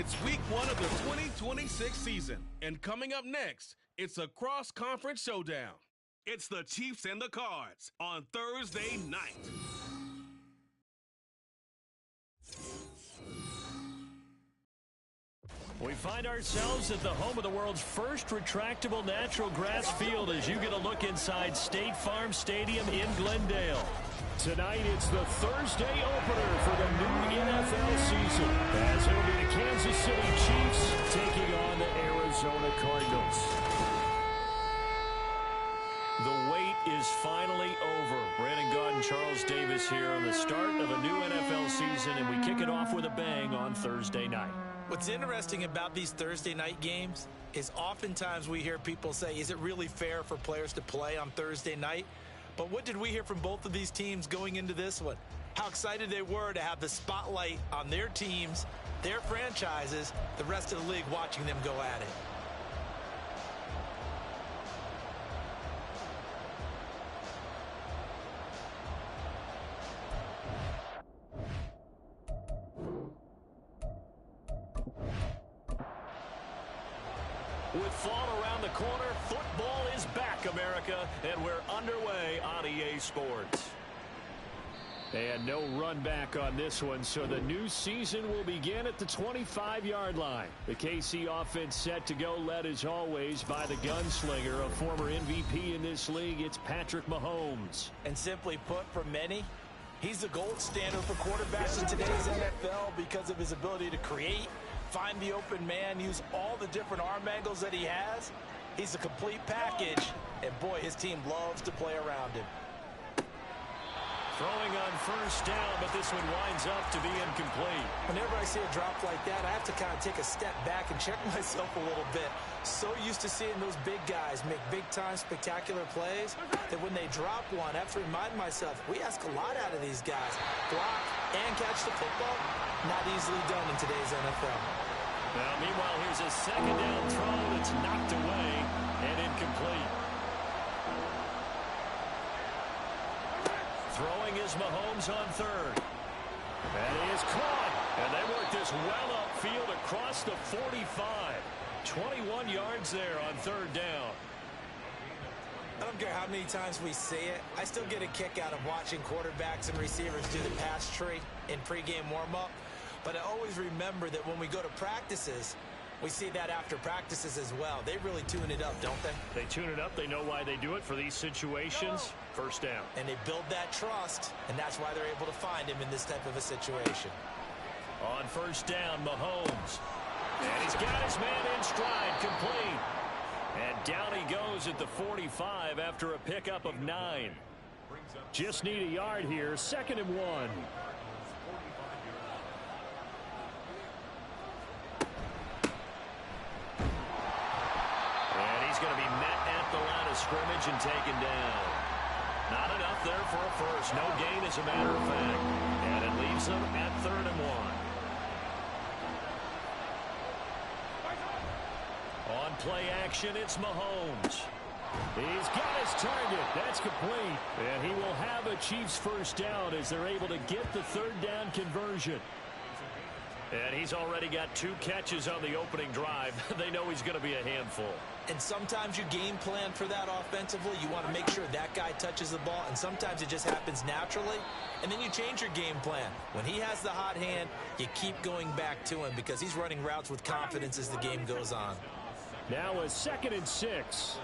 It's week 1 of the 2026 season, and coming up next, it's a cross-conference showdown. It's the Chiefs and the Cards on Thursday night. We find ourselves at the home of the world's first retractable natural grass field as you get a look inside State Farm Stadium in Glendale. Tonight, it's the Thursday opener for the new NFL season, as it'll be the Kansas City Chiefs taking on the Arizona Cardinals. The wait is finally over. Brandon Gaud and Charles Davis here on the start of a new NFL season, and we kick it off with a bang on Thursday night. What's interesting about these Thursday night games is oftentimes we hear people say, is it really fair for players to play on Thursday night? But what did we hear from both of these teams going into this one? How excited they were to have the spotlight on their teams, their franchises, the rest of the league watching them go at it. With fall around the corner, football is back, America, and we're underway on EA Sports. And no run back on this one, so the new season will begin at the 25-yard line. The KC offense set to go, led as always by the gunslinger, a former MVP in this league. It's Patrick Mahomes. And simply put, for many, he's the gold standard for quarterbacks in today's NFL because of his ability to create, find the open man, use all the different arm angles that he has. He's a complete package, and boy, his team loves to play around him. Throwing on first down, but this one winds up to be incomplete. Whenever I see a drop like that, I have to kind of take a step back and check myself a little bit. So used to seeing those big guys make big-time spectacular plays that when they drop one, I have to remind myself, we ask a lot out of these guys. Block and catch the football, not easily done in today's NFL. Now, meanwhile, here's a second down throw that's knocked away and incomplete. Throwing is Mahomes on third. And he is caught. And they work this well upfield across the 45. 21 yards there on third down. I don't care how many times we see it. I still get a kick out of watching quarterbacks and receivers do the pass tree in pregame warm-up. But I always remember that when we go to practices, we see that after practices as well. They really tune it up, don't they? They tune it up. They know why they do it for these situations. First down. And they build that trust, and that's why they're able to find him in this type of a situation. On first down, Mahomes. And he's got his man in stride, complete. And down he goes at the 45 after a pickup of 9. Just need a yard here, 2nd and 1. Going to be met at the line of scrimmage and taken down. Not enough there for a first. No gain, as a matter of fact. And it leaves them at 3rd and 1. On play action, it's Mahomes. He's got his target. That's complete. And he will have a Chiefs first down as they're able to get the 3rd down conversion. And he's already got 2 catches on the opening drive. They know he's going to be a handful. And sometimes you game plan for that offensively. You want to make sure that guy touches the ball, and sometimes it just happens naturally. And then you change your game plan. When he has the hot hand, you keep going back to him because he's running routes with confidence as the game goes on. Now a 2nd and 6.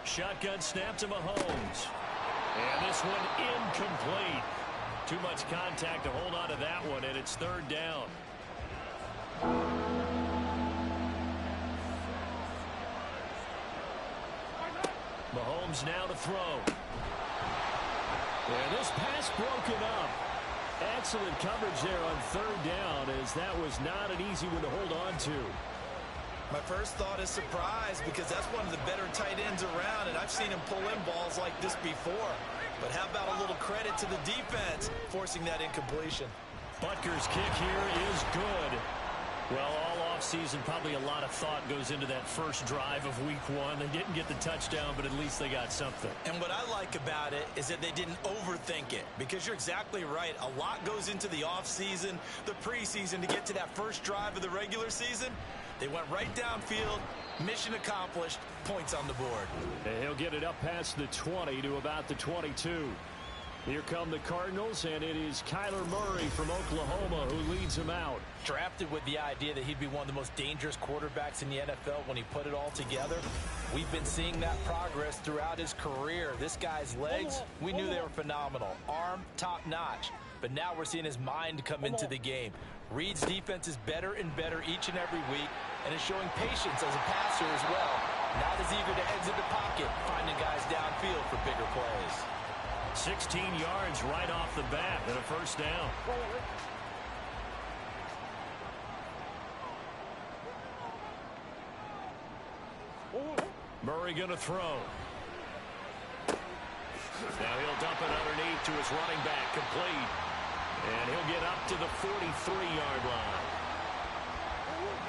Shotgun snap to Mahomes. And this one incomplete. Too much contact to hold on to that one, and it's 3rd down. Mahomes now to throw. And this pass broken up. Excellent coverage there on 3rd down, as that was not an easy one to hold on to. My first thought is surprise, because that's one of the better tight ends around, and I've seen him pull in balls like this before. But how about a little credit to the defense forcing that incompletion? Butker's kick here is good. Well, all offseason, probably a lot of thought goes into that first drive of week one. They didn't get the touchdown, but at least they got something. And what I like about it is that they didn't overthink it, because you're exactly right. A lot goes into the offseason, the preseason, to get to that first drive of the regular season. They went right downfield, mission accomplished, points on the board. And he'll get it up past the 20 to about the 22. Here come the Cardinals, and it is Kyler Murray from Oklahoma who leads them out. Drafted with the idea that he'd be one of the most dangerous quarterbacks in the NFL when he put it all together. We've been seeing that progress throughout his career. This guy's legs, we knew they were phenomenal. Arm, top-notch. But now we're seeing his mind come into the game. Reed's defense is better and better each and every week, and is showing patience as a passer as well. Not as eager to exit the pocket, finding guys downfield for bigger plays. 16 yards right off the bat and a first down. Murray going to throw. Now he'll dump it underneath to his running back, complete. And he'll get up to the 43-yard line.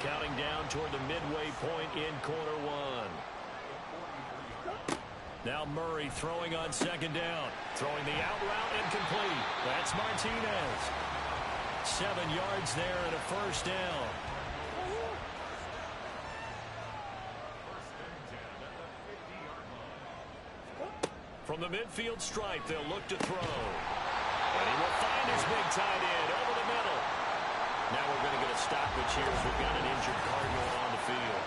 Counting down toward the midway point in quarter one. Now Murray throwing on second down. Throwing the out route incomplete. That's Martinez. 7 yards there and a first down. From the midfield stripe, they'll look to throw. And he will find his big tight end over the middle. Now we're going to get a stoppage here as we've got an injured Cardinal on the field.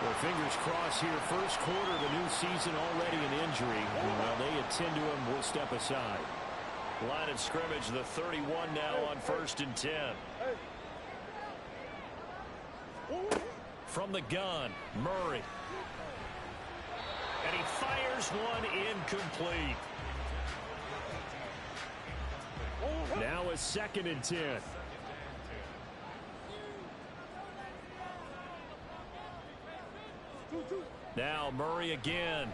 Well, fingers crossed here. First quarter of the new season, already an injury. While they attend to him, we'll step aside. Line of scrimmage, the 31 now on 1st and 10. From the gun, Murray. And he fires one incomplete. Now a 2nd and 10. Now Murray again.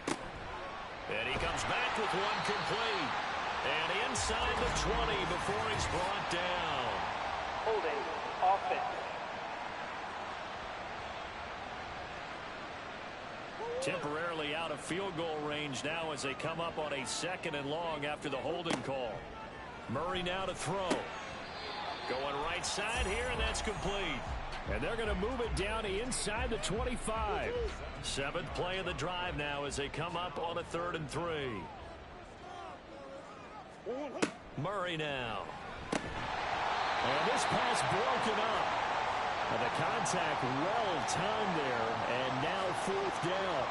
And he comes back with one complete. And inside the 20 before he's brought down. Holding offense. Temporarily out of field goal range now as they come up on a 2nd and long after the holding call. Murray now to throw. Going right side here, and that's complete. And they're going to move it down to inside the 25. 7th play of the drive now as they come up on a 3rd and 3. Murray now. And this pass broken up. And the contact well timed there, and now 4th down.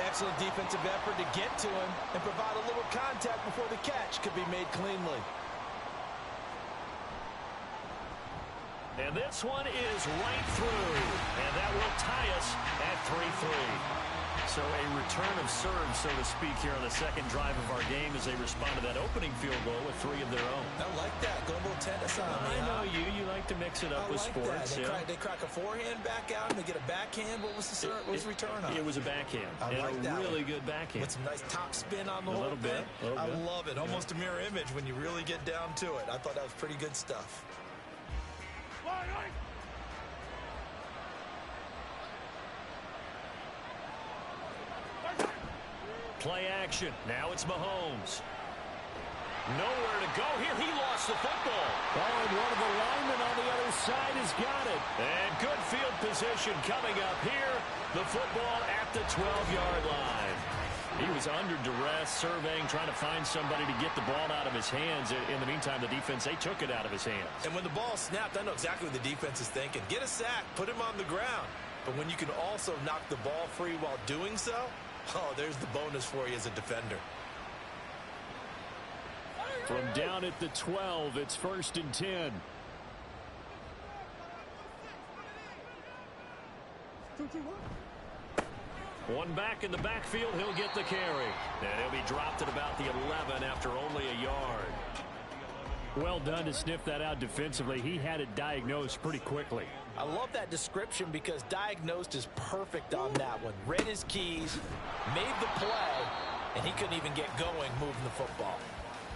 Excellent defensive effort to get to him and provide a little contact before the catch could be made cleanly. And this one is right through, and that will tie us at 3-3. So a return of serve, so to speak, here on the 2nd drive of our game as they respond to that opening field goal with 3 of their own. I like that. Go a little tennis on me. I know you. You like to mix it up with sports. They crack a forehand back out and they get a backhand. What was the return on? It was a backhand. I like that. Really good backhand. With some nice top spin on the whole thing. I love it. Almost a mirror image when you really get down to it. I thought that was pretty good stuff. Play action. Now it's Mahomes. Nowhere to go here. He lost the football. Oh, and one of the linemen on the other side has got it. And good field position coming up here. The football at the 12-yard line. He was under duress, surveying, trying to find somebody to get the ball out of his hands. In the meantime, the defense, they took it out of his hands. And when the ball snapped, I know exactly what the defense is thinking. Get a sack, put him on the ground. But when you can also knock the ball free while doing so, oh, there's the bonus for you as a defender. From down at the 12, it's 1st and 10. One back in the backfield, he'll get the carry. And he'll be dropped at about the 11 after only a yard. Well done to sniff that out defensively. He had it diagnosed pretty quickly. I love that description because diagnosed is perfect on that one. Read his keys, made the play, and he couldn't even get going moving the football.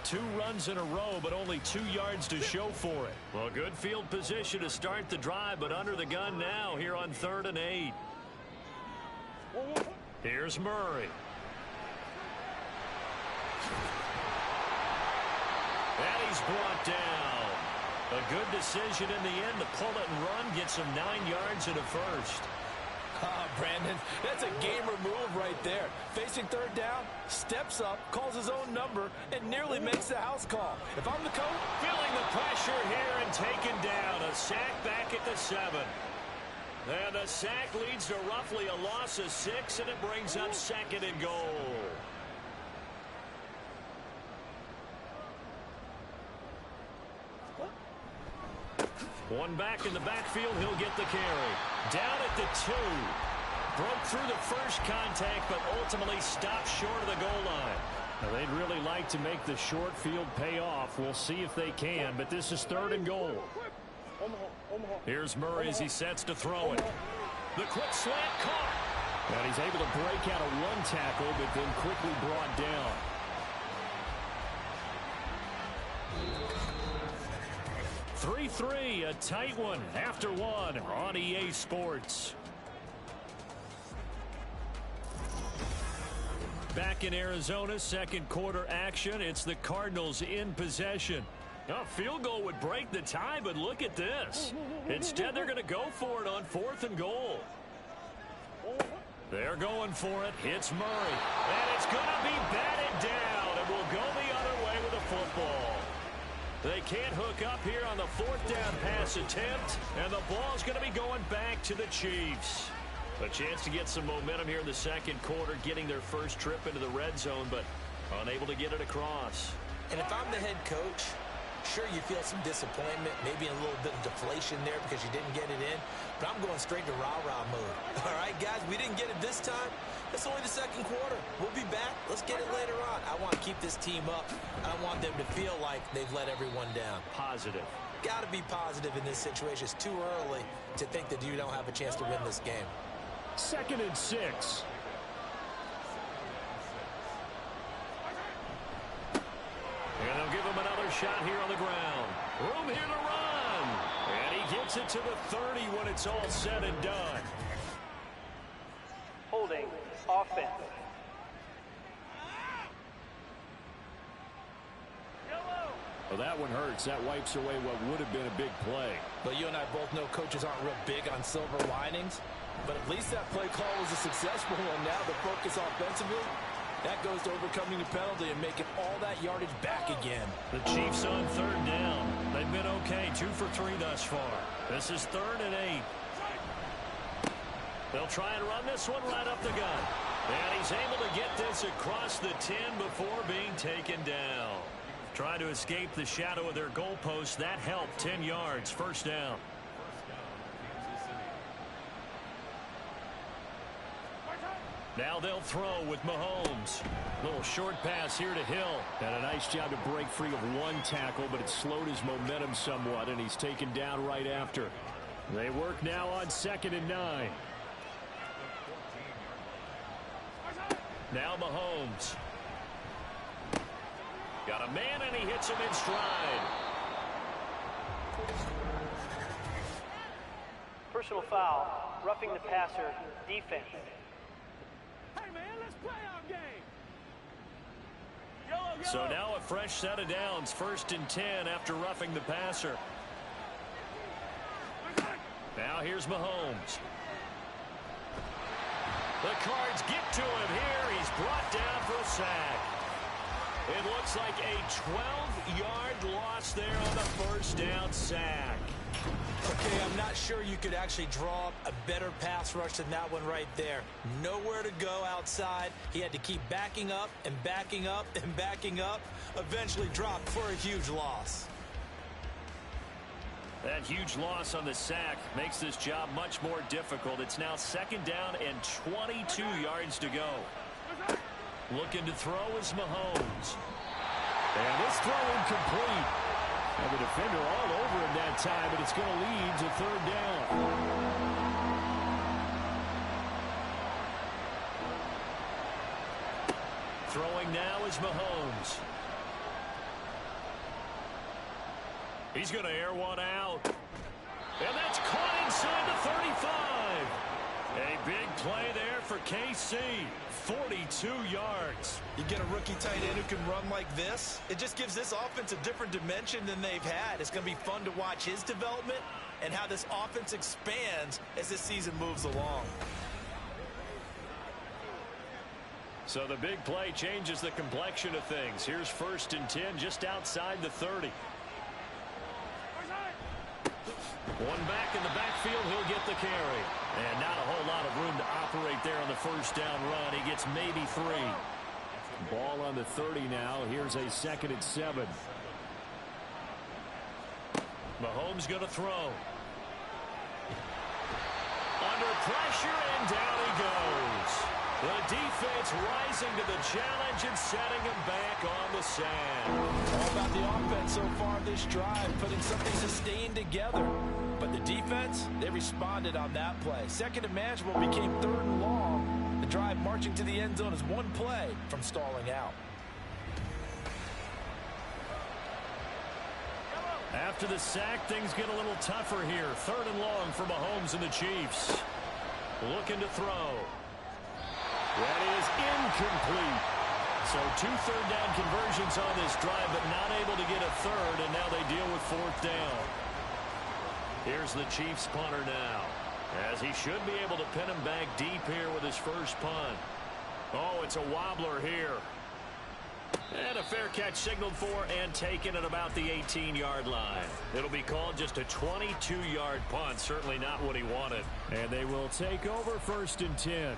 2 runs in a row, but only 2 yards to show for it. Well, good field position to start the drive, but under the gun now here on 3rd and 8. Here's Murray. And he's brought down. A good decision in the end to pull it and run, gets him 9 yards and a first. Brandon, that's a gamer move right there. Facing 3rd down, steps up, calls his own number, and nearly makes the house call. If I'm the coach, Feeling the pressure here and taken down. A sack back at the 7. And the sack leads to roughly a loss of 6, and it brings up 2nd and goal. One back in the backfield, he'll get the carry. Down at the 2. Broke through the first contact, but ultimately stopped short of the goal line. Now, they'd really like to make the short field pay off. We'll see if they can, but this is 3rd and goal. Here's Murray as he sets to throw it. The quick slant caught. And he's able to break out of 1 tackle, but then quickly brought down. (3-3), a tight one after 1 on EA Sports. Back in Arizona, 2nd quarter action. It's the Cardinals in possession. A field goal would break the tie, but look at this. Instead, they're going to go for it on 4th and goal. They're going for it. It's Murray. And it's going to be batted down, and will go the other way with the football. They can't hook up here on the 4th down pass attempt, and the ball's going to be going back to the Chiefs. A chance to get some momentum here in the 2nd quarter, getting their first trip into the red zone, but unable to get it across. and if I'm the head coach, sure, you feel some disappointment, maybe a little bit of deflation there because you didn't get it in, but I'm going straight to rah-rah mode. All right, guys, we didn't get it this time. It's only the 2nd quarter. We'll be back. Let's get it later on. I want to keep this team up. I don't want them to feel like they've let everyone down. Positive. Got to be positive in this situation. It's too early to think that you don't have a chance to win this game. 2nd and 6. And they'll give him another shot here on the ground. Room here to run. And he gets it to the 30 when it's all said and done. Holding, offense. Well, that one hurts. That wipes away what would have been a big play. But you and I both know coaches aren't real big on silver linings. But at least that play call was a successful one. Now the focus offensively, that goes to overcoming the penalty and making all that yardage back again. The Chiefs on 3rd down. They've been okay, 2 for 3 thus far. This is 3rd and 8. They'll try and run this one right up the gut. And he's able to get this across the 10 before being taken down. Trying to escape the shadow of their goalpost. That helped. 10 yards. 1st down. Now they'll throw with Mahomes. Little short pass here to Hill. And a nice job to break free of 1 tackle, but it slowed his momentum somewhat, and he's taken down right after. They work now on 2nd and 9. Now Mahomes. Got a man, and he hits him in stride. Personal foul, roughing the passer, defense. Hey, man, let's play our game. So now a fresh set of downs. 1st and 10 after roughing the passer. Now here's Mahomes. The Cards get to him here. He's brought down for a sack. It looks like a 12-yard loss there on the 1st down sack. Okay, I'm not sure you could actually draw up a better pass rush than that one right there. Nowhere to go outside. He had to keep backing up and backing up and backing up. Eventually dropped for a huge loss. That huge loss on the sack makes this job much more difficult. It's now 2nd down and 22 yards to go. Looking to throw is Mahomes. And this throw incomplete. And the defender all over him that time, but it's going to lead to 3rd down. Throwing now is Mahomes. He's going to air one out. And that's caught inside the 35. A big play there for KC. 42 yards. You get a rookie tight end who can run like this, it just gives this offense a different dimension than they've had. It's going to be fun to watch his development and how this offense expands as this season moves along. So the big play changes the complexion of things. Here's 1st and 10 just outside the 30. One back in the backfield, he'll get the carry. And not a whole lot of room to operate there on the first down run. He gets maybe 3. Ball on the 30 now. Here's a 2nd and 7. Mahomes going to throw. Under pressure, and down he goes. The defense rising to the challenge and setting him back on the sand. All about the offense so far this drive, putting something sustained together. But the defense, they responded on that play. 2nd and manageable became 3rd and long. The drive marching to the end zone is one play from stalling out. After the sack, things get a little tougher here. 3rd and long for Mahomes and the Chiefs. Looking to throw. That is incomplete. So 2 third-down conversions on this drive, but not able to get a 3rd, and now they deal with 4th down. Here's the Chiefs punter now, as he should be able to pin him back deep here with his first punt. Oh, it's a wobbler here. And a fair catch signaled for and taken at about the 18-yard line. It'll be called just a 22-yard punt, certainly not what he wanted. And they will take over 1st and 10.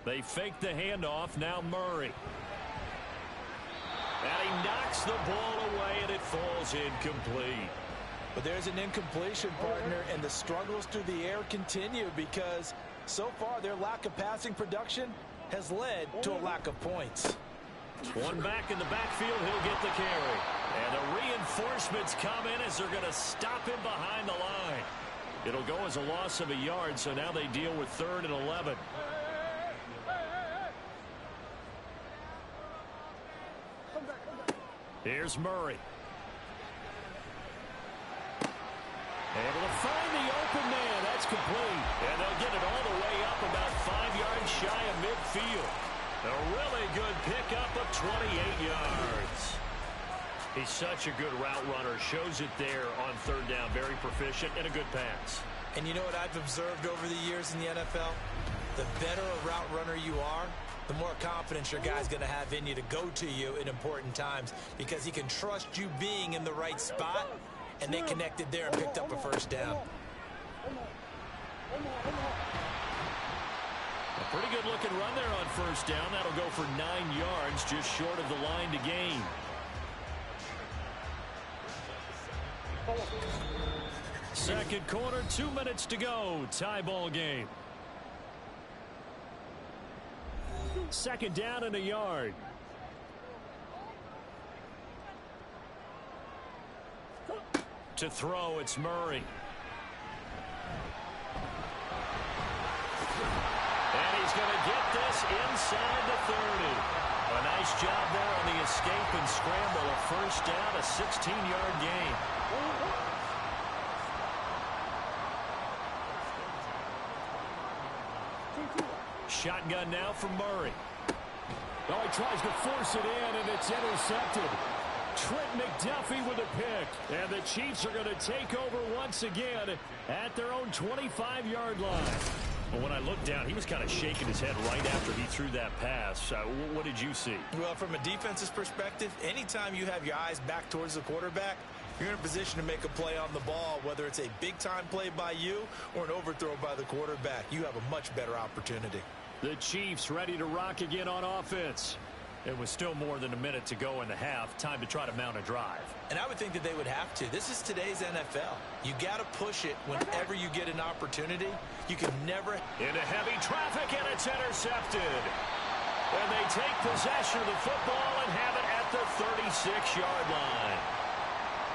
They fake the handoff. Now Murray. And he knocks the ball away, and it falls incomplete. But there's an incompletion, partner, and the struggles through the air continue because so far their lack of passing production has led to a lack of points. One back in the backfield, he'll get the carry. And the reinforcements come in as they're going to stop him behind the line. It'll go as a loss of a yard, so now they deal with 3rd and 11. Here's Murray. Able to find the open man. That's complete. And they'll get it all the way up about 5 yards shy of midfield. A really good pickup of 28 yards. He's such a good route runner. Shows it there on 3rd down. Very proficient and a good pass. And you know what I've observed over the years in the NFL? The better a route runner you are, the more confidence your guy's going to have in you to go to you in important times because he can trust you being in the right spot, and they connected there and picked up a 1st down. A pretty good looking run there on 1st down. That'll go for 9 yards, just short of the line to gain. Second quarter, 2 minutes to go. Tie ball game. 2nd down and a yard. To throw, it's Murray. And he's going to get this inside the 30. A nice job there on the escape and scramble. A 1st down, a 16-yard gain. Shotgun now from Murray. Oh, he tries to force it in, and it's intercepted. Trent McDuffie with a pick. And the Chiefs are going to take over once again at their own 25-yard line. Well, when I looked down, he was kind of shaking his head right after he threw that pass. What did you see? Well, from a defense's perspective, anytime you have your eyes back towards the quarterback, you're in a position to make a play on the ball, whether it's a big-time play by you or an overthrow by the quarterback. You have a much better opportunity. The Chiefs ready to rock again on offense. It was still more than a minute to go in the half. Time to try to mount a drive. And I would think that they would have to. This is today's NFL. You got to push it whenever you get an opportunity. You can never... Into heavy traffic, and it's intercepted. And they take possession of the football and have it at the 36-yard line.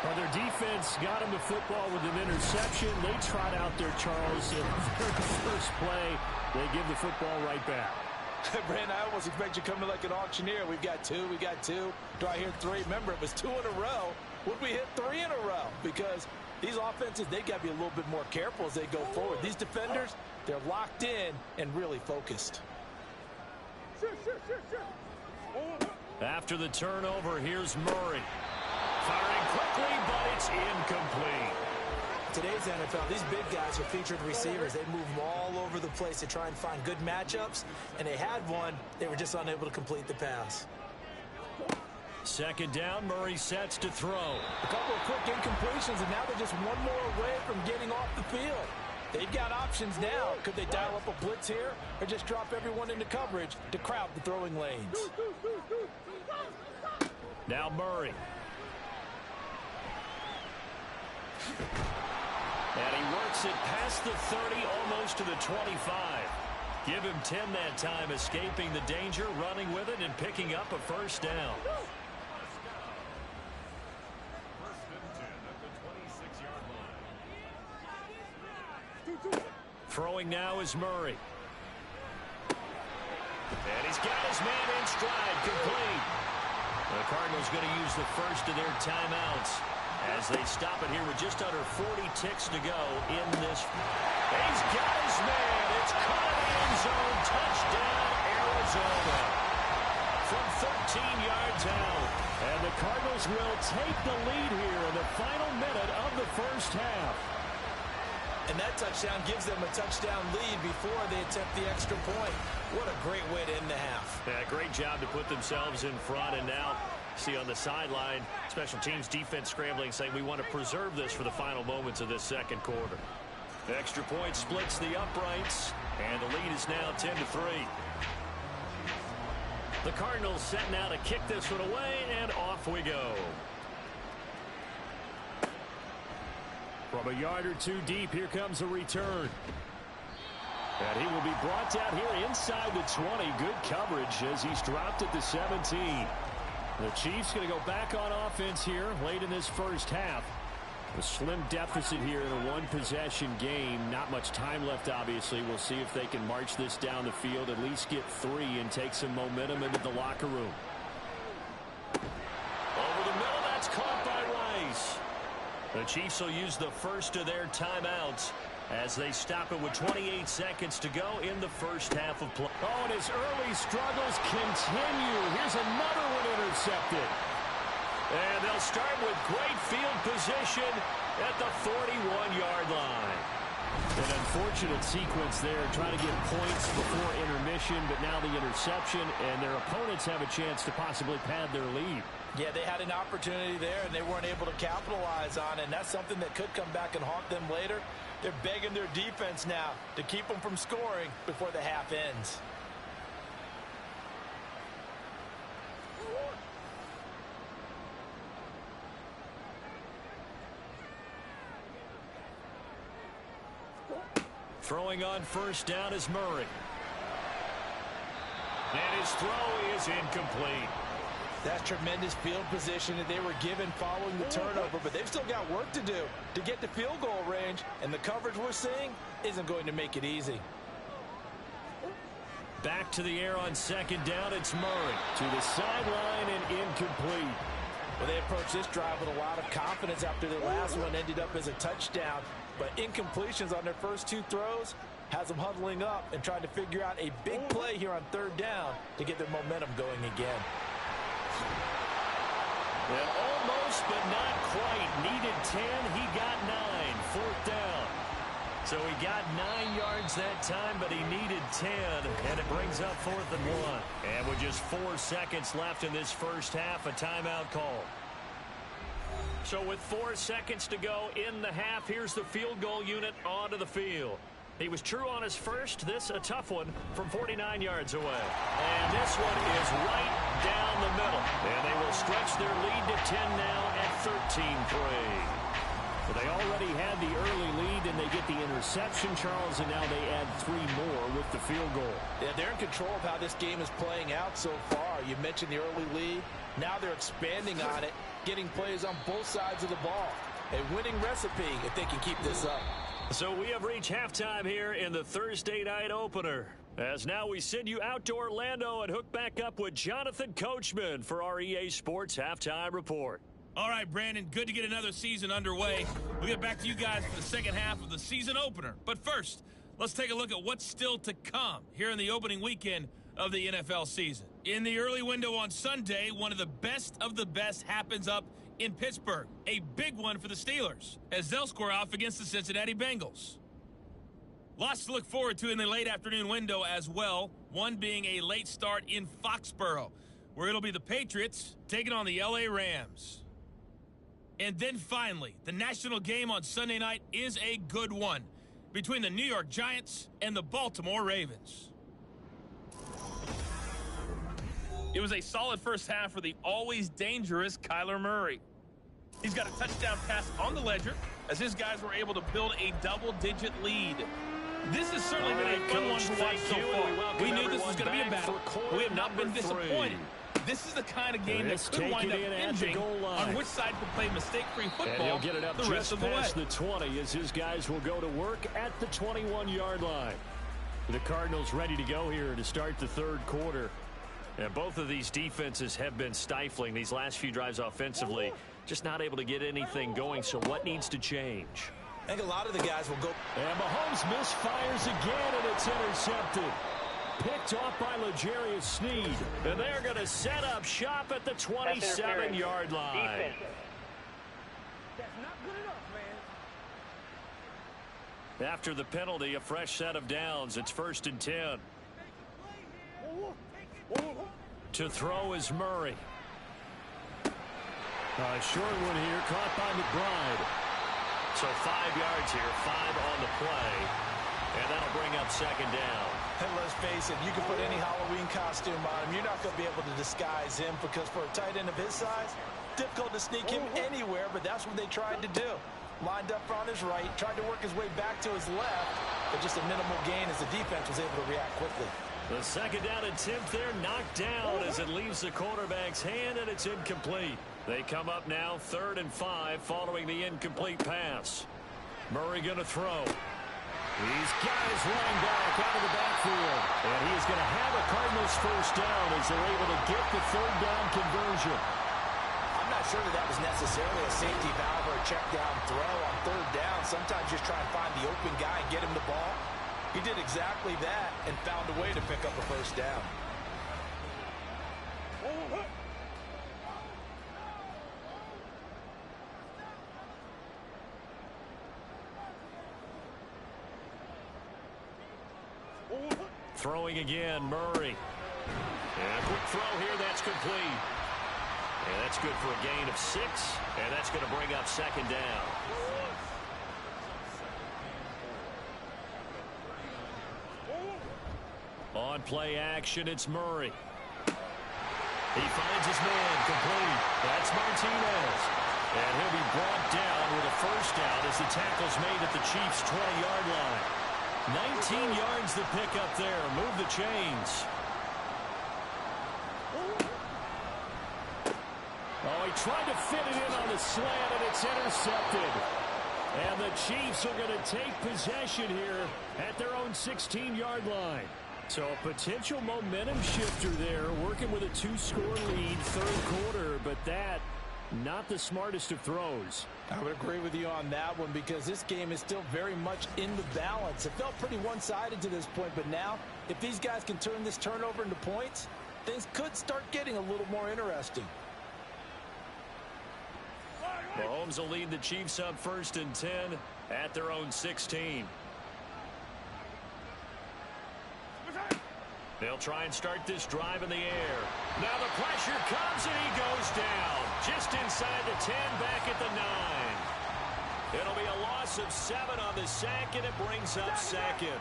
Well, their defense got them the football with an interception. They trot out there, Charles, in the very first play. They give the football right back. Brandon, I almost expect you coming like an auctioneer. We've got two. Do I hear three? Remember, it was 2 in a row. Would we hit 3 in a row? Because these offenses, they got to be a little bit more careful as they go forward. These defenders, they're locked in and really focused. After the turnover, here's Murray. Firing quickly, but it's incomplete. Today's NFL, these big guys are featured receivers. They move them all over the place to try and find good matchups, and they had one. They were just unable to complete the pass. Second down, Murray sets to throw. A couple of quick incompletions, and now they're just one more away from getting off the field. They've got options now. Could they dial up a blitz here or just drop everyone into coverage to crowd the throwing lanes? Now Murray. And he works it past the 30, almost to the 25. Give him 10 that time, escaping the danger, running with it, and picking up a first down. Throwing now is Murray. And he's got his man in stride, complete. The Cardinals going to use the first of their timeouts as they stop it here with just under 40 ticks to go in this. He's got his man. It's caught in the end zone. Touchdown, Arizona. From 13 yards out. And the Cardinals will take the lead here in the final minute of the first half. And that touchdown gives them a touchdown lead before they attempt the extra point. What a great way to end the half. Yeah, great job to put themselves in front. And now, see on the sideline, special teams defense scrambling, saying we want to preserve this for the final moments of this second quarter. The extra point splits the uprights, and the lead is now 10-3. The Cardinals set now to kick this one away, and off we go. From a yard or two deep, here comes a return. And he will be brought down here inside the 20. Good coverage as he's dropped at the 17. The Chiefs going to go back on offense here late in this first half. A slim deficit here in a one-possession game. Not much time left, obviously. We'll see if they can march this down the field, at least get 3 and take some momentum into the locker room. Over the middle, that's caught by Rice. The Chiefs will use the first of their timeouts as they stop it with 28 seconds to go in the first half of play. Oh, and his early struggles continue. Here's another one intercepted. And they'll start with great field position at the 41-yard line. An unfortunate sequence there, trying to get points before intermission, but now the interception, and their opponents have a chance to possibly pad their lead. Yeah, they had an opportunity there, and they weren't able to capitalize on it, and that's something that could come back and haunt them later. They're begging their defense now to keep them from scoring before the half ends. Throwing on first down is Murray. And his throw is incomplete. That's tremendous field position that they were given following the turnover, but they've still got work to do to get to field goal range, and the coverage we're seeing isn't going to make it easy. Back to the air on second down, it's Murray. To the sideline and incomplete. Well, they approached this drive with a lot of confidence after their last one ended up as a touchdown, but incompletions on their first 2 throws has them huddling up and trying to figure out a big play here on third down to get their momentum going again. And almost, but not quite. Needed 10. He got 9. Fourth down. So he got 9 yards that time, but he needed 10. And it brings up 4th and 1. And with just 4 seconds left in this first half, a timeout call. So with 4 seconds to go in the half, here's the field goal unit onto the field. He was true on his first. This a tough one from 49 yards away. And this one is right down the middle. And they will stretch their lead to 10 now at 13-3. Well, they already had the early lead, and they get the interception, Charles, and now they add 3 more with the field goal. Yeah, they're in control of how this game is playing out so far. You mentioned the early lead. Now they're expanding on it, getting plays on both sides of the ball. A winning recipe if they can keep this up. So we have reached halftime here in the Thursday night opener. As now we send you out to Orlando and hook back up with Jonathan Coachman for our EA Sports Halftime Report. All right, Brandon, good to get another season underway. We'll get back to you guys for the second half of the season opener. But first, let's take a look at what's still to come here in the opening weekend of the NFL season. In the early window on Sunday, one of the best happens up in Pittsburgh. A big one for the Steelers as they'll square off against the Cincinnati Bengals. Lots to look forward to in the late afternoon window as well, one being a late start in Foxborough, where it'll be the Patriots taking on the LA Rams. And then finally, the national game on Sunday night is a good one between the New York Giants and the Baltimore Ravens. It was a solid first half for the always dangerous Kyler Murray. He's got a touchdown pass on the ledger as his guys were able to build a double-digit lead. This has certainly been a fun one to watch so far. We knew this was going to be a battle. We have not been disappointed. This is the kind of game that could wind up hinging on which side could play mistake-free football and he'll get it up the rest of the way. Past the 20 as his guys will go to work at the 21-yard line. The Cardinals ready to go here to start the third quarter. And both of these defenses have been stifling these last few drives offensively. Just not able to get anything going, so what needs to change? I think a lot of the guys will go. And Mahomes misfires again, and it's intercepted. Picked off by L'Jarius Sneed. And they're going to set up shop at the 27-yard line. Defense. That's not good enough, man. After the penalty, a fresh set of downs. It's 1st and 10. To throw is Murray. Short one here, caught by McBride. So 5 yards here, 5 on the play. And that'll bring up second down. And let's face it, you can put any Halloween costume on him. You're not going to be able to disguise him because for a tight end of his size, difficult to sneak him anywhere, but that's what they tried to do. Lined up on his right, tried to work his way back to his left, but just a minimal gain as the defense was able to react quickly. The second down attempt there knocked down as it leaves the quarterback's hand, and it's incomplete. They come up now 3rd and 5 following the incomplete pass. Murray going to throw. He's got his running back out of the backfield. And he is going to have a Cardinals first down as they're able to get the 3rd down conversion. I'm not sure that was necessarily a safety valve or a check down throw on 3rd down. Sometimes just try and find the open guy and get him the ball. He did exactly that and found a way to pick up a first down. Throwing again, Murray. And a quick throw here, that's complete. And that's good for a gain of 6, and that's going to bring up second down. On play action, it's Murray. He finds his man, complete. That's Martinez. And he'll be brought down with a first down as the tackle's made at the Chiefs' 20-yard line. 19 yards to pick up there. Move the chains. Oh, he tried to fit it in on the slant, and it's intercepted. And the Chiefs are going to take possession here at their own 16-yard line. So a potential momentum shifter there, working with a 2-score lead, third quarter, but that, not the smartest of throws. I would agree with you on that one because this game is still very much in the balance. It felt pretty one-sided to this point, but now, if these guys can turn this turnover into points, things could start getting a little more interesting. Mahomes will lead the Chiefs up 1st and 10 at their own 16. They'll try and start this drive in the air. Now the pressure comes and he goes down. Just inside the 10, back at the 9. It'll be a loss of 7 on the sack, and it brings up second.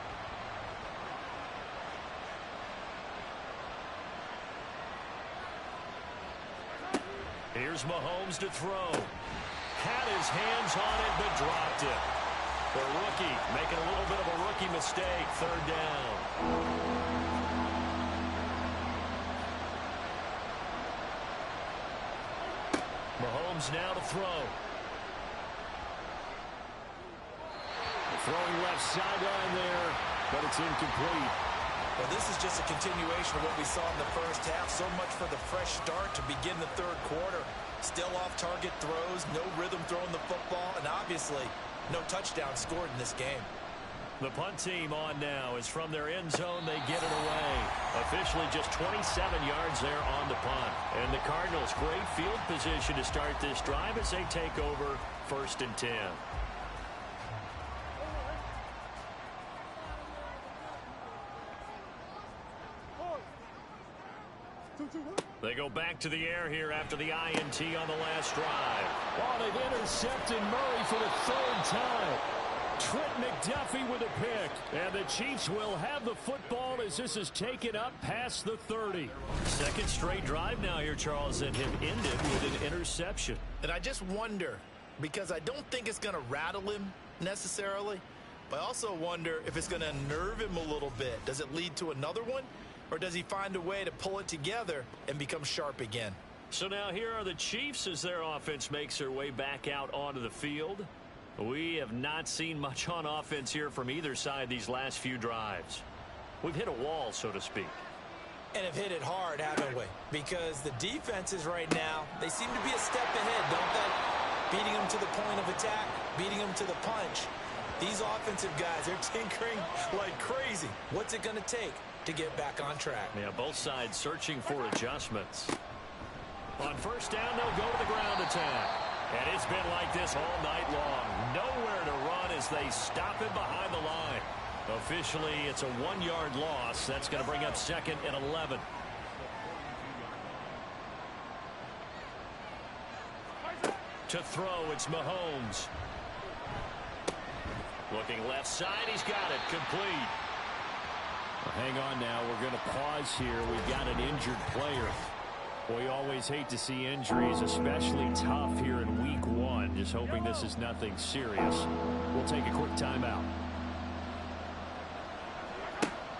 Here's Mahomes to throw. Had his hands on it, but dropped it. The rookie making a little bit of a rookie mistake. 3rd down. Mahomes now to throw. Throwing left sideline there, but it's incomplete. Well, this is just a continuation of what we saw in the first half. So much for the fresh start to begin the third quarter. Still off-target throws, no rhythm throwing the football, and obviously no touchdown scored in this game. The punt team on now is from their end zone. They get it away. Officially just 27 yards there on the punt. And the Cardinals, great field position to start this drive as they take over 1st and 10. They go back to the air here after the INT on the last drive. Oh, they've intercepted Murray for the 3rd time. Trent McDuffie with a pick. And the Chiefs will have the football as this is taken up past the 30. Second straight drive now here, Charles, and him ended with an interception. And I just wonder, because I don't think it's going to rattle him necessarily, but I also wonder if it's going to unnerve him a little bit. Does it lead to another one? Or does he find a way to pull it together and become sharp again? So now here are the Chiefs as their offense makes their way back out onto the field. We have not seen much on offense here from either side these last few drives. We've hit a wall, so to speak. And have hit it hard, haven't we? Because the defenses right now, they seem to be a step ahead, don't they? Beating them to the point of attack, beating them to the punch. These offensive guys, they're tinkering like crazy. What's it going to take to get back on track? Yeah, both sides searching for adjustments. On 1st down, they'll go to the ground attack. And it's been like this all night long. Nowhere to run as they stop him behind the line. Officially, it's a 1-yard loss. That's going to bring up 2nd and 11. To throw, it's Mahomes. Looking left side, he's got it. Complete. Well, hang on now. We're going to pause here. We've got an injured player. We always hate to see injuries, especially tough here in week 1. Just hoping this is nothing serious. We'll take a quick timeout.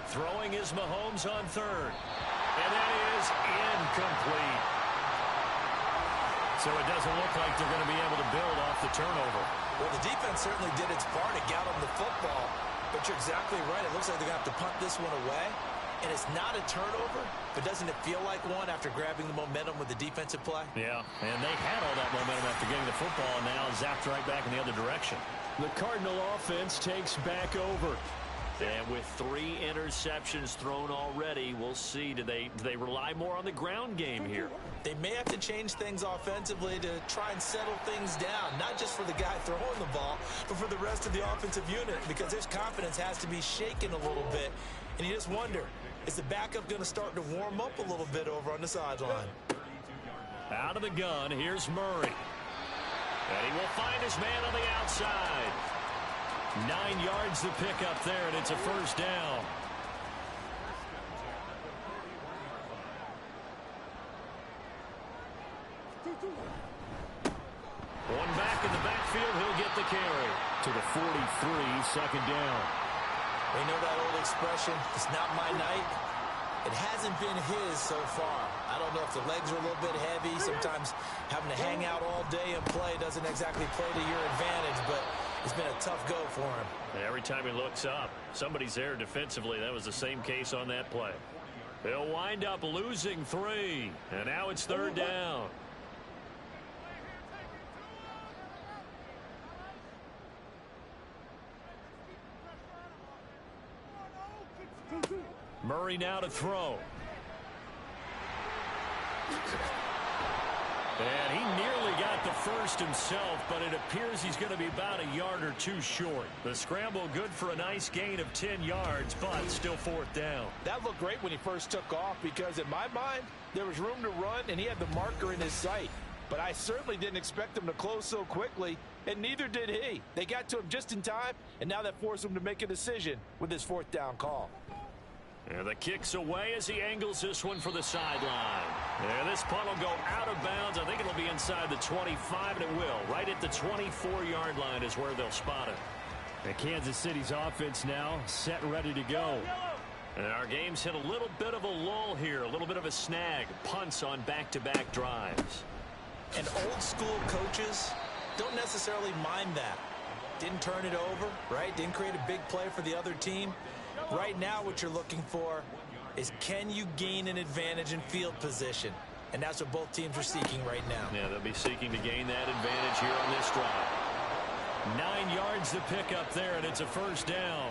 Throwing is Mahomes on 3rd. And that is incomplete. So it doesn't look like they're going to be able to build off the turnover. Well, the defense certainly did its part to get them the football. But you're exactly right. It looks like they're going to have to punt this one away. And it's not a turnover, but doesn't it feel like one after grabbing the momentum with the defensive play? Yeah, and they had all that momentum after getting the football, and now zapped right back in the other direction. The Cardinal offense takes back over. And with 3 interceptions thrown already, we'll see. Do they rely more on the ground game here? They may have to change things offensively to try and settle things down, not just for the guy throwing the ball, but for the rest of the offensive unit, because his confidence has to be shaken a little bit. And you just wonder, is the backup going to start to warm up a little bit over on the sideline? Out of the gun, here's Murray. And he will find his man on the outside. 9 yards to pick up there, and it's a 1st down. One back in the backfield, he'll get the carry. To the 43, 2nd down. We know that old expression, it's not my night. It hasn't been his so far. I don't know if the legs are a little bit heavy. Sometimes having to hang out all day and play doesn't exactly play to your advantage, but it's been a tough go for him. Every time he looks up, somebody's there defensively. That was the same case on that play. They'll wind up losing 3, and now it's 3rd down. Murray now to throw. And he nearly got the first himself, but it appears he's going to be about a yard or 2 short. The scramble good for a nice gain of 10 yards, but still 4th down. That looked great when he first took off because in my mind, there was room to run and he had the marker in his sight. But I certainly didn't expect him to close so quickly, and neither did he. They got to him just in time, and now that forced him to make a decision with his 4th down call. And the kick's away as he angles this one for the sideline. And this punt will go out of bounds. I think it'll be inside the 25, and it will. Right at the 24-yard line is where they'll spot it. And Kansas City's offense now set ready to go. And our game's hit a little bit of a lull here, a little bit of a snag. Punts on back-to-back drives. And old school coaches don't necessarily mind that. Didn't turn it over, right? Didn't create a big play for the other team. Right now what you're looking for is, can you gain an advantage in field position? And that's what both teams are seeking right now. Yeah, they'll be seeking to gain that advantage here on this drive. 9 yards to pick up there, and it's a first down.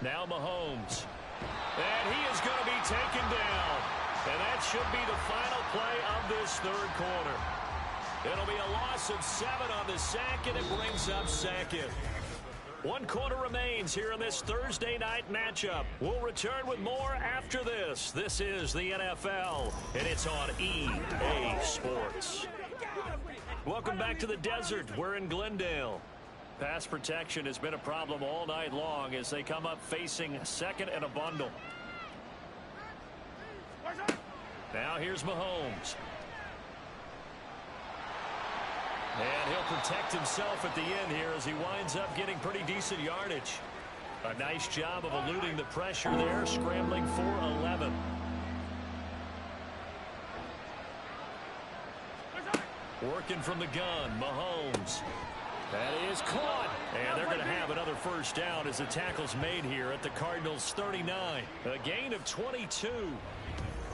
Now Mahomes. And he is going to be taken down. And that should be the final play of this third quarter. It'll be a loss of 7 on the sack, and it brings up second. 1 quarter remains here in this Thursday night matchup. We'll return with more after this. This is the NFL, and it's on EA Sports. Welcome back to the desert. We're in Glendale. Pass protection has been a problem all night long as they come up facing second and a bundle. Now here's Mahomes. And he'll protect himself at the end here as he winds up getting pretty decent yardage. A nice job of eluding the pressure there, scrambling for 11. Working from the gun, Mahomes. That is caught. And they're going to have another first down as the tackle's made here at the Cardinals' 39. A gain of 22.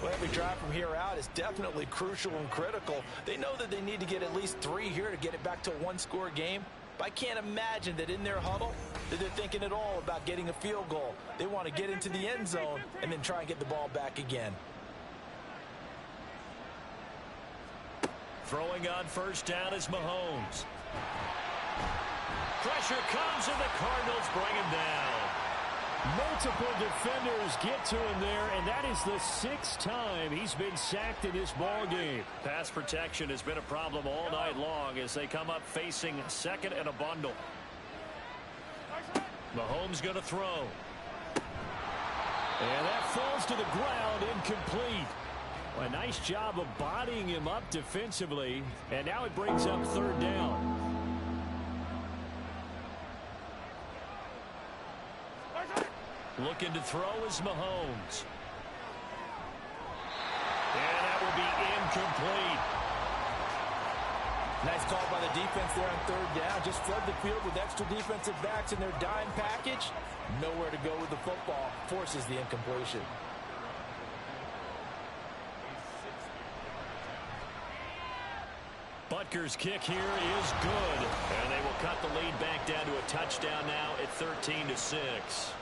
Well, every drive from here out is definitely crucial and critical. They know that they need to get at least 3 here to get it back to a one-score game. But I can't imagine that in their huddle that they're thinking at all about getting a field goal. They want to get into the end zone and then try and get the ball back again. Throwing on first down is Mahomes. Pressure comes and the Cardinals bring him down. Multiple defenders get to him there, and that is the 6th time he's been sacked in this ball game. Pass protection has been a problem all night long as they come up facing second and a bundle. Mahomes going to throw. And that falls to the ground, incomplete. A nice job of bodying him up defensively, and now it brings up third down. Looking to throw is Mahomes. And that will be incomplete. Nice call by the defense there on third down. Just flood the field with extra defensive backs in their dime package. Nowhere to go with the football. Forces the incompletion. Butker's kick here is good. And they will cut the lead back down to a touchdown now at 13-6.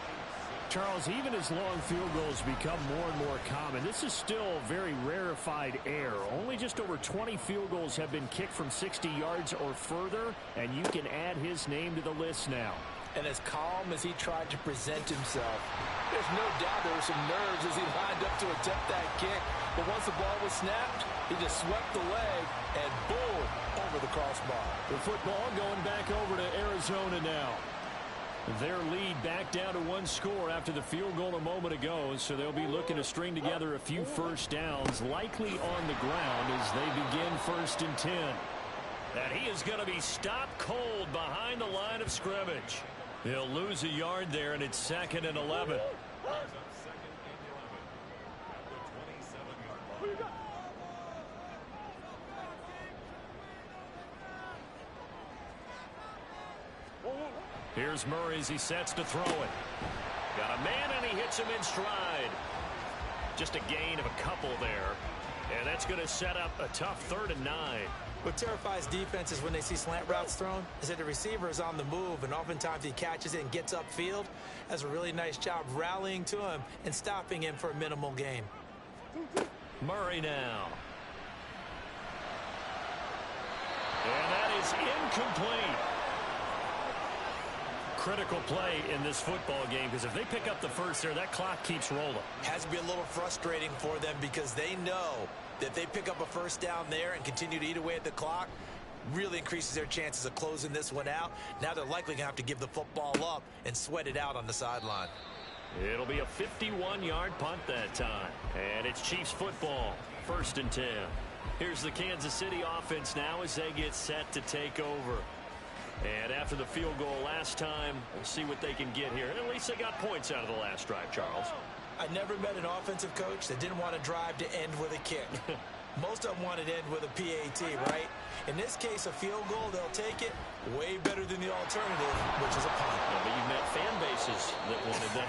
Charles, even as long field goals become more and more common, this is still very rarefied air. Only just over 20 field goals have been kicked from 60 yards or further, and you can add his name to the list now. And as calm as he tried to present himself, there's no doubt there were some nerves as he lined up to attempt that kick. But once the ball was snapped, he just swept the leg and boom, over the crossbar. The football going back over to Arizona now. Their lead back down to 1 score after the field goal a moment ago, so they'll be looking to string together a few first downs, likely on the ground as they begin 1st and 10. And he is going to be stopped cold behind the line of scrimmage. He'll lose a yard there, and it's 2nd and 11. Here's Murray as he sets to throw it. Got a man, and he hits him in stride. Just a gain of a couple there. And that's going to set up a tough 3rd and 9. What terrifies defenses when they see slant routes thrown is that the receiver is on the move, and oftentimes he catches it and gets upfield. Does a really nice job rallying to him and stopping him for a minimal gain. Murray now. And that is incomplete. Critical play in this football game, because if they pick up the first there, that clock keeps rolling. Has to be a little frustrating for them because they know that if they pick up a first down there and continue to eat away at the clock, really increases their chances of closing this one out. Now they're likely going to have to give the football up and sweat it out on the sideline. It'll be a 51-yard punt that time. And it's Chiefs football, 1st and 10. Here's the Kansas City offense now as they get set to take over. And after the field goal last time, we'll see what they can get here. At least they got points out of the last drive, Charles. I never met an offensive coach that didn't want to drive to end with a kick. Most of them wanted to end with a PAT, right? In this case, a field goal, they'll take it. Way better than the alternative, which is a punt. Yeah, but you've met fan bases that wanted that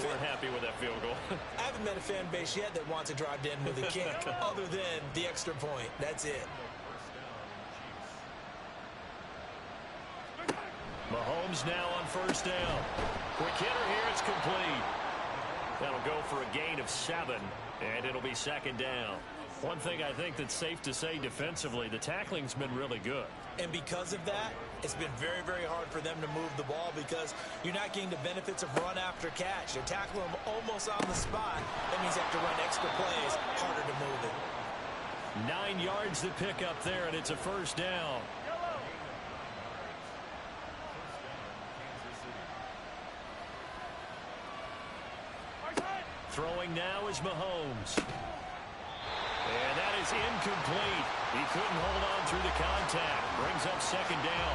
weren't happy with that field goal. I haven't met a fan base yet that wants to drive to end with a kick, other than the extra point. That's it. Mahomes now on first down. Quick hitter here, it's complete. That'll go for a gain of 7, and it'll be second down. One thing I think that's safe to say defensively, the tackling's been really good. And because of that, it's been very, very hard for them to move the ball because you're not getting the benefits of run after catch. They're tackling them almost on the spot. That means you have to run extra plays, harder to move it. 9 yards to pick up there, and it's a first down. Throwing now is Mahomes. And that is incomplete. He couldn't hold on through the contact. Brings up second down.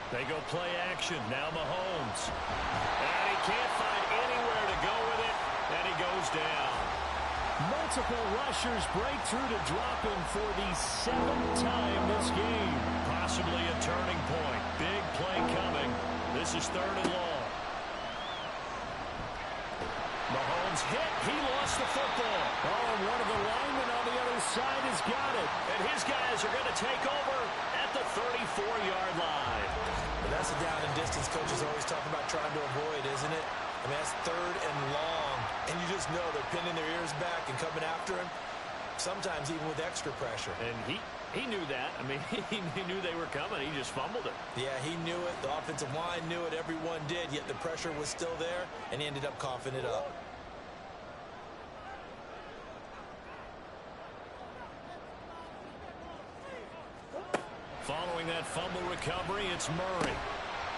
They go play action. Now Mahomes. And he can't find anywhere to go with it. And he goes down. Multiple rushers break through to drop him for the 7th time this game. Possibly a turning point. Big play coming. This is 3rd and long. Mahomes hit. He lost the football. Oh, and one of the linemen on the other side has got it. And his guys are going to take over at the 34-yard line. But that's the down and distance coaches always talk about trying to avoid, isn't it? I mean, that's 3rd and long. And you just know they're pinning their ears back and coming after him, sometimes even with extra pressure. And he knew that. I mean, he knew they were coming. He just fumbled it. Yeah, he knew it. The offensive line knew it. Everyone did, yet the pressure was still there, and he ended up coughing it up. Following that fumble recovery, it's Murray.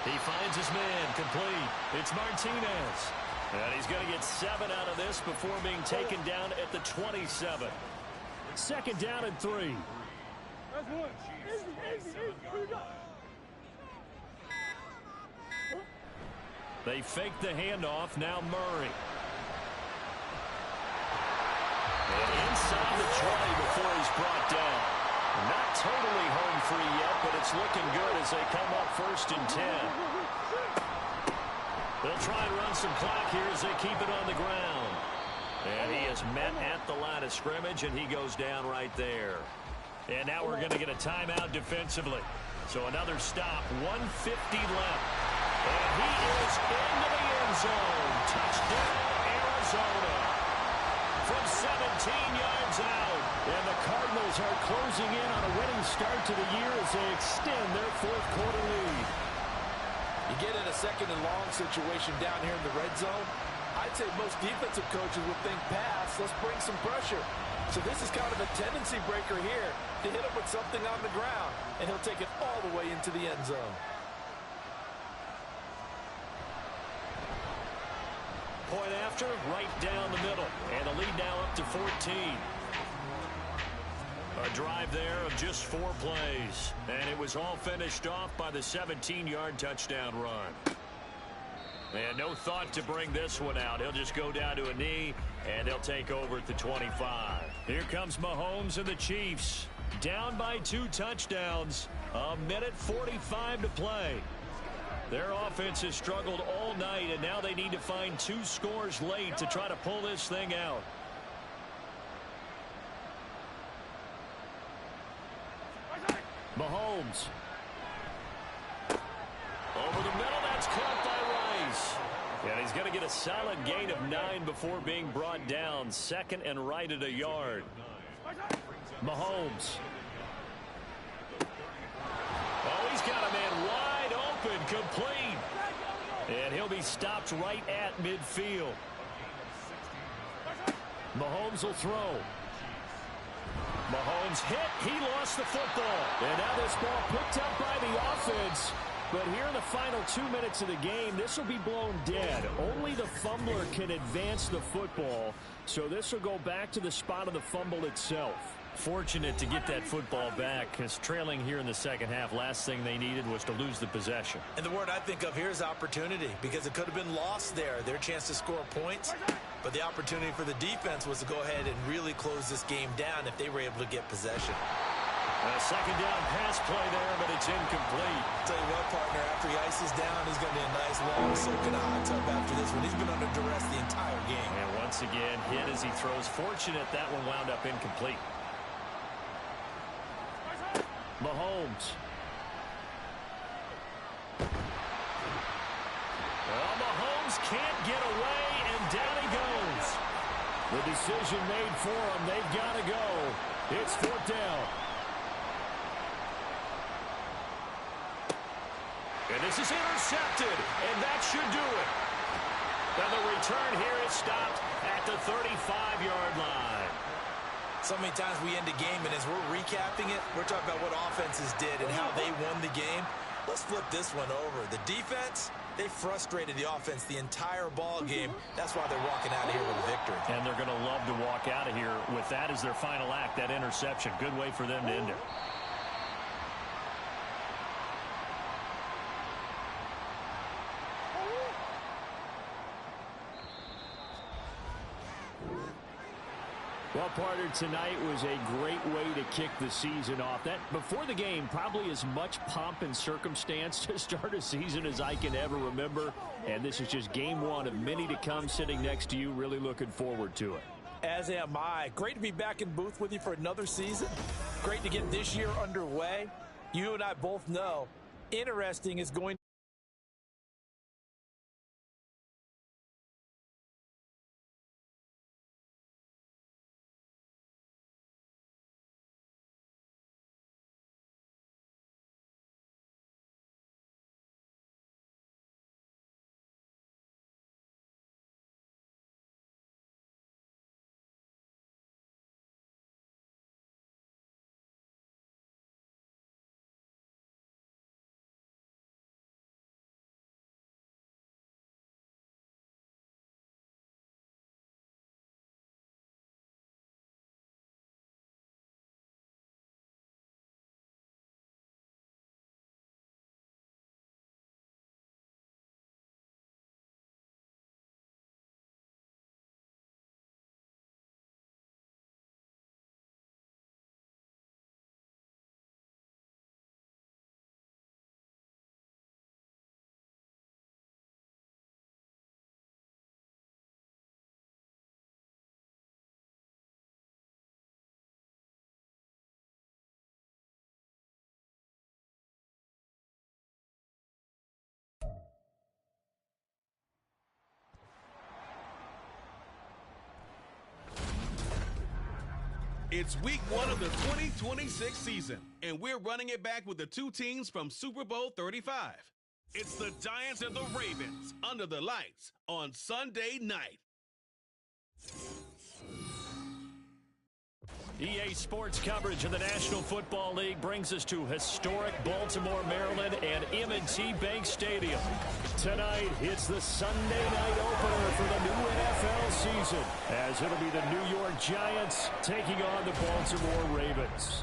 He finds his man complete. It's Martinez. And he's going to get 7 out of this before being taken down at the 27. 2nd down and 3. They fake the handoff. Now Murray. And inside the 20 before he's brought down. Not totally home free yet, but it's looking good as they come up 1st and 10. They'll try and run some clock here as they keep it on the ground. And he is met at the line of scrimmage, and he goes down right there. And now we're going to get a timeout defensively. So another stop, 1:50 left. And he is into the end zone. Touchdown, Arizona. From 17 yards out. And the Cardinals are closing in on a winning start to the year as they extend their 4th quarter lead. You get in a 2nd and long situation down here in the red zone, I'd say most defensive coaches would think pass, let's bring some pressure. So this is kind of a tendency breaker here to hit him with something on the ground, and he'll take it all the way into the end zone. Point after, right down the middle. And the lead now up to 14. A drive there of just 4 plays. And it was all finished off by the 17-yard touchdown run. And no thought to bring this one out. He'll just go down to a knee, and they'll take over at the 25. Here comes Mahomes and the Chiefs. Down by 2 touchdowns. 1:45 to play. Their offense has struggled all night, and now they need to find 2 scores late to try to pull this thing out. Mahomes. Over the middle, that's caught by Rice. And he's going to get a solid gain of 9 before being brought down. 2nd and right at a yard. Mahomes. Oh, he's got a man wide open, complete. And he'll be stopped right at midfield. Mahomes will throw. Mahomes hit. He lost the football. And now this ball picked up by the offense. But here in the final 2 minutes of the game, this will be blown dead. Only the fumbler can advance the football. So this will go back to the spot of the fumble itself. Fortunate to get that football back, because trailing here in the second half, last thing they needed was to lose the possession. And the word I think of here is opportunity, because it could have been lost there, their chance to score points. But the opportunity for the defense was to go ahead and really close this game down if they were able to get possession. A second down pass play there, but it's incomplete. Tell you what, partner, after he ices down, he's going to be a nice long soaking hot tub after this one. He's been under duress the entire game. And once again, hit as he throws. Fortunate that one wound up incomplete. Mahomes. Well, Mahomes can't get away, and down he goes. The decision made for him. They've got to go. It's fourth down. And this is intercepted, and that should do it. And the return here is stopped at the 35-yard line. So many times we end a game, and as we're recapping it, we're talking about what offenses did and how they won the game. Let's flip this one over. The defense, they frustrated the offense the entire ball game. That's why they're walking out of here with a victory. And they're going to love to walk out of here with that as their final act, that interception. Good way for them to end it. Well, partner, tonight was a great way to kick the season off. That before the game, probably as much pomp and circumstance to start a season as I can ever remember. And this is just game one of many to come. Sitting next to you, really looking forward to it. As am I. Great to be back in booth with you for another season. Great to get this year underway. You and I both know interesting is going. It's week one of the 2026 season, and we're running it back with the two teams from Super Bowl 35. It's the Giants and the Ravens under the lights on Sunday night. EA Sports coverage of the National Football League brings us to historic Baltimore, Maryland, and M&T Bank Stadium. Tonight, it's the Sunday night opener for the new NFL season, as it'll be the New York Giants taking on the Baltimore Ravens.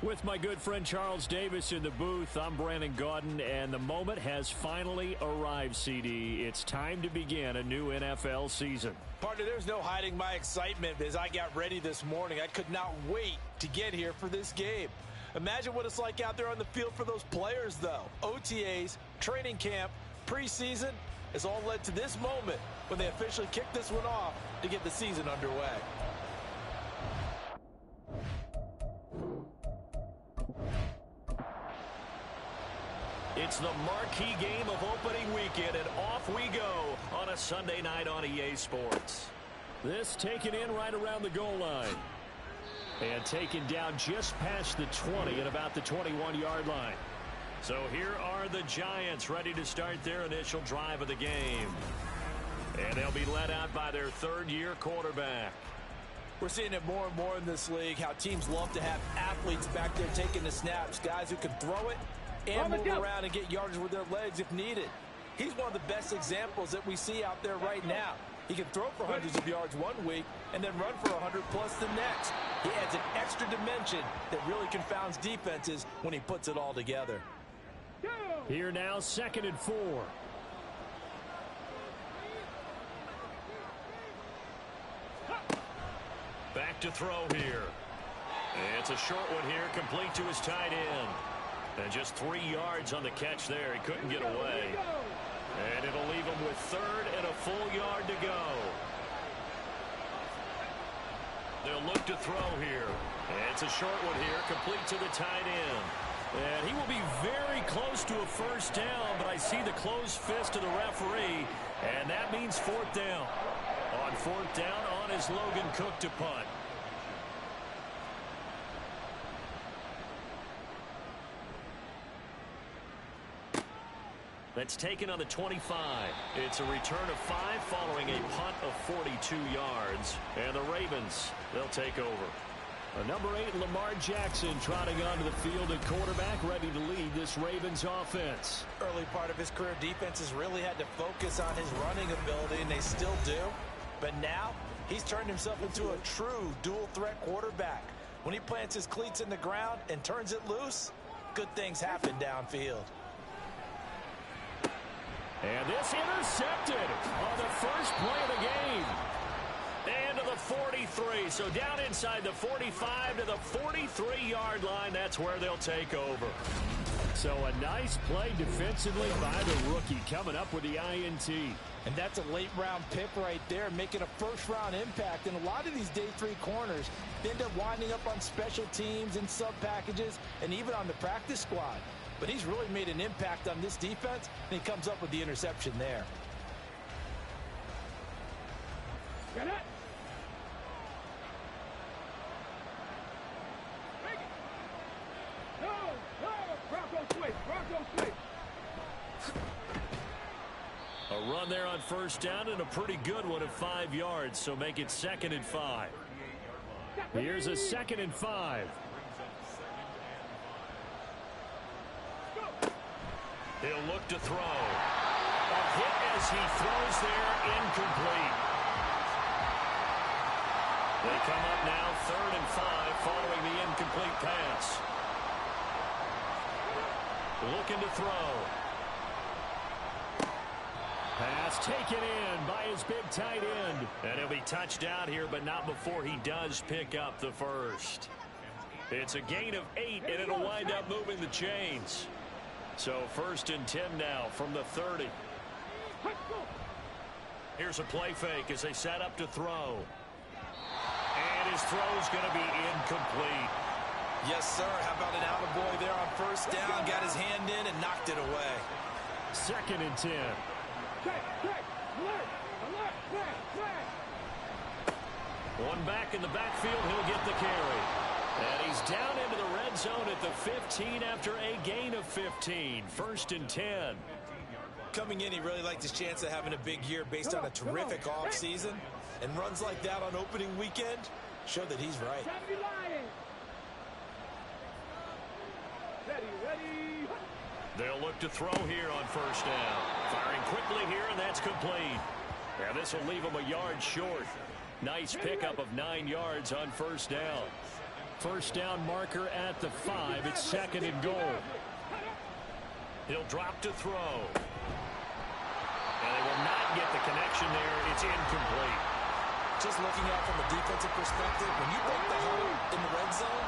With my good friend Charles Davis in the booth, I'm Brandon Gaudin, and the moment has finally arrived, CD. It's time to begin a new NFL season. Partner, there's no hiding my excitement as I got ready this morning. I could not wait to get here for this game. Imagine what it's like out there on the field for those players, though. OTAs, training camp, preseason, it's all led to this moment when they officially kick this one off to get the season underway. It's the marquee game of opening weekend, and off we go on a Sunday night on EA Sports. This taken in right around the goal line. And taken down just past the 20 at about the 21-yard line. So here are the Giants ready to start their initial drive of the game. And they'll be led out by their third-year quarterback. We're seeing it more and more in this league, how teams love to have athletes back there taking the snaps, guys who can throw it and move around and get yardage with their legs if needed. He's one of the best examples that we see out there right now. He can throw for hundreds of yards one week and then run for 100-plus the next. He adds an extra dimension that really confounds defenses when he puts it all together. Here now, 2nd and 4. Back to throw here. It's a short one here, complete to his tight end. And just 3 yards on the catch there. He couldn't get away. And it'll leave him with 3rd and a full yard to go. They'll look to throw here. And it's a short one here, complete to the tight end. And he will be very close to a first down, but I see the closed fist of the referee, and that means 4th down. On 4th down, on is Logan Cook to punt. That's taken on the 25. It's a return of 5 following a punt of 42 yards. And the Ravens, they'll take over. Number 8, Lamar Jackson, trotting onto the field at quarterback, ready to lead this Ravens offense. Early part of his career, defenses really had to focus on his running ability, and they still do. But now, he's turned himself into a true dual-threat quarterback. When he plants his cleats in the ground and turns it loose, good things happen downfield. And this intercepted on the first play of the game. And to the 43. So down inside the 45 to the 43-yard line. That's where they'll take over. So a nice play defensively by the rookie, coming up with the INT. And that's a late-round pick right there, making a first-round impact. And a lot of these day 3 corners end up winding up on special teams and sub-packages and even on the practice squad. But he's really made an impact on this defense, and he comes up with the interception there. Get it. No, Bronco switch. A run there on first down, and a pretty good one of 5 yards, so make it 2nd and 5. Here's a 2nd and 5. He'll look to throw. A hit as he throws there, incomplete. They come up now 3rd and 5 following the incomplete pass. Looking to throw. Pass taken in by his big tight end. And he'll be touched out here, but not before he does pick up the first. It's a gain of 8, and it'll wind up moving the chains. So 1st and 10 now from the 30. Here's a play fake as they set up to throw. And his throw's going to be incomplete. Yes, sir. How about an attaboy there on first down? Got his hand in and knocked it away. 2nd and 10. One back in the backfield. He'll get the carry. And he's down into the red zone at the 15 after a gain of 15. 1st and 10. Coming in, he really liked his chance of having a big year based on a terrific offseason. And runs like that on opening weekend show that he's right. Ready. They'll look to throw here on first down. Firing quickly here, and that's complete. And this will leave him a yard short. Nice pickup of 9 yards on first down. First down marker at the 5. It's 2nd and goal. He'll drop to throw. And they will not get the connection there. It's incomplete. Just looking at from a defensive perspective, when you break the hole in the red zone,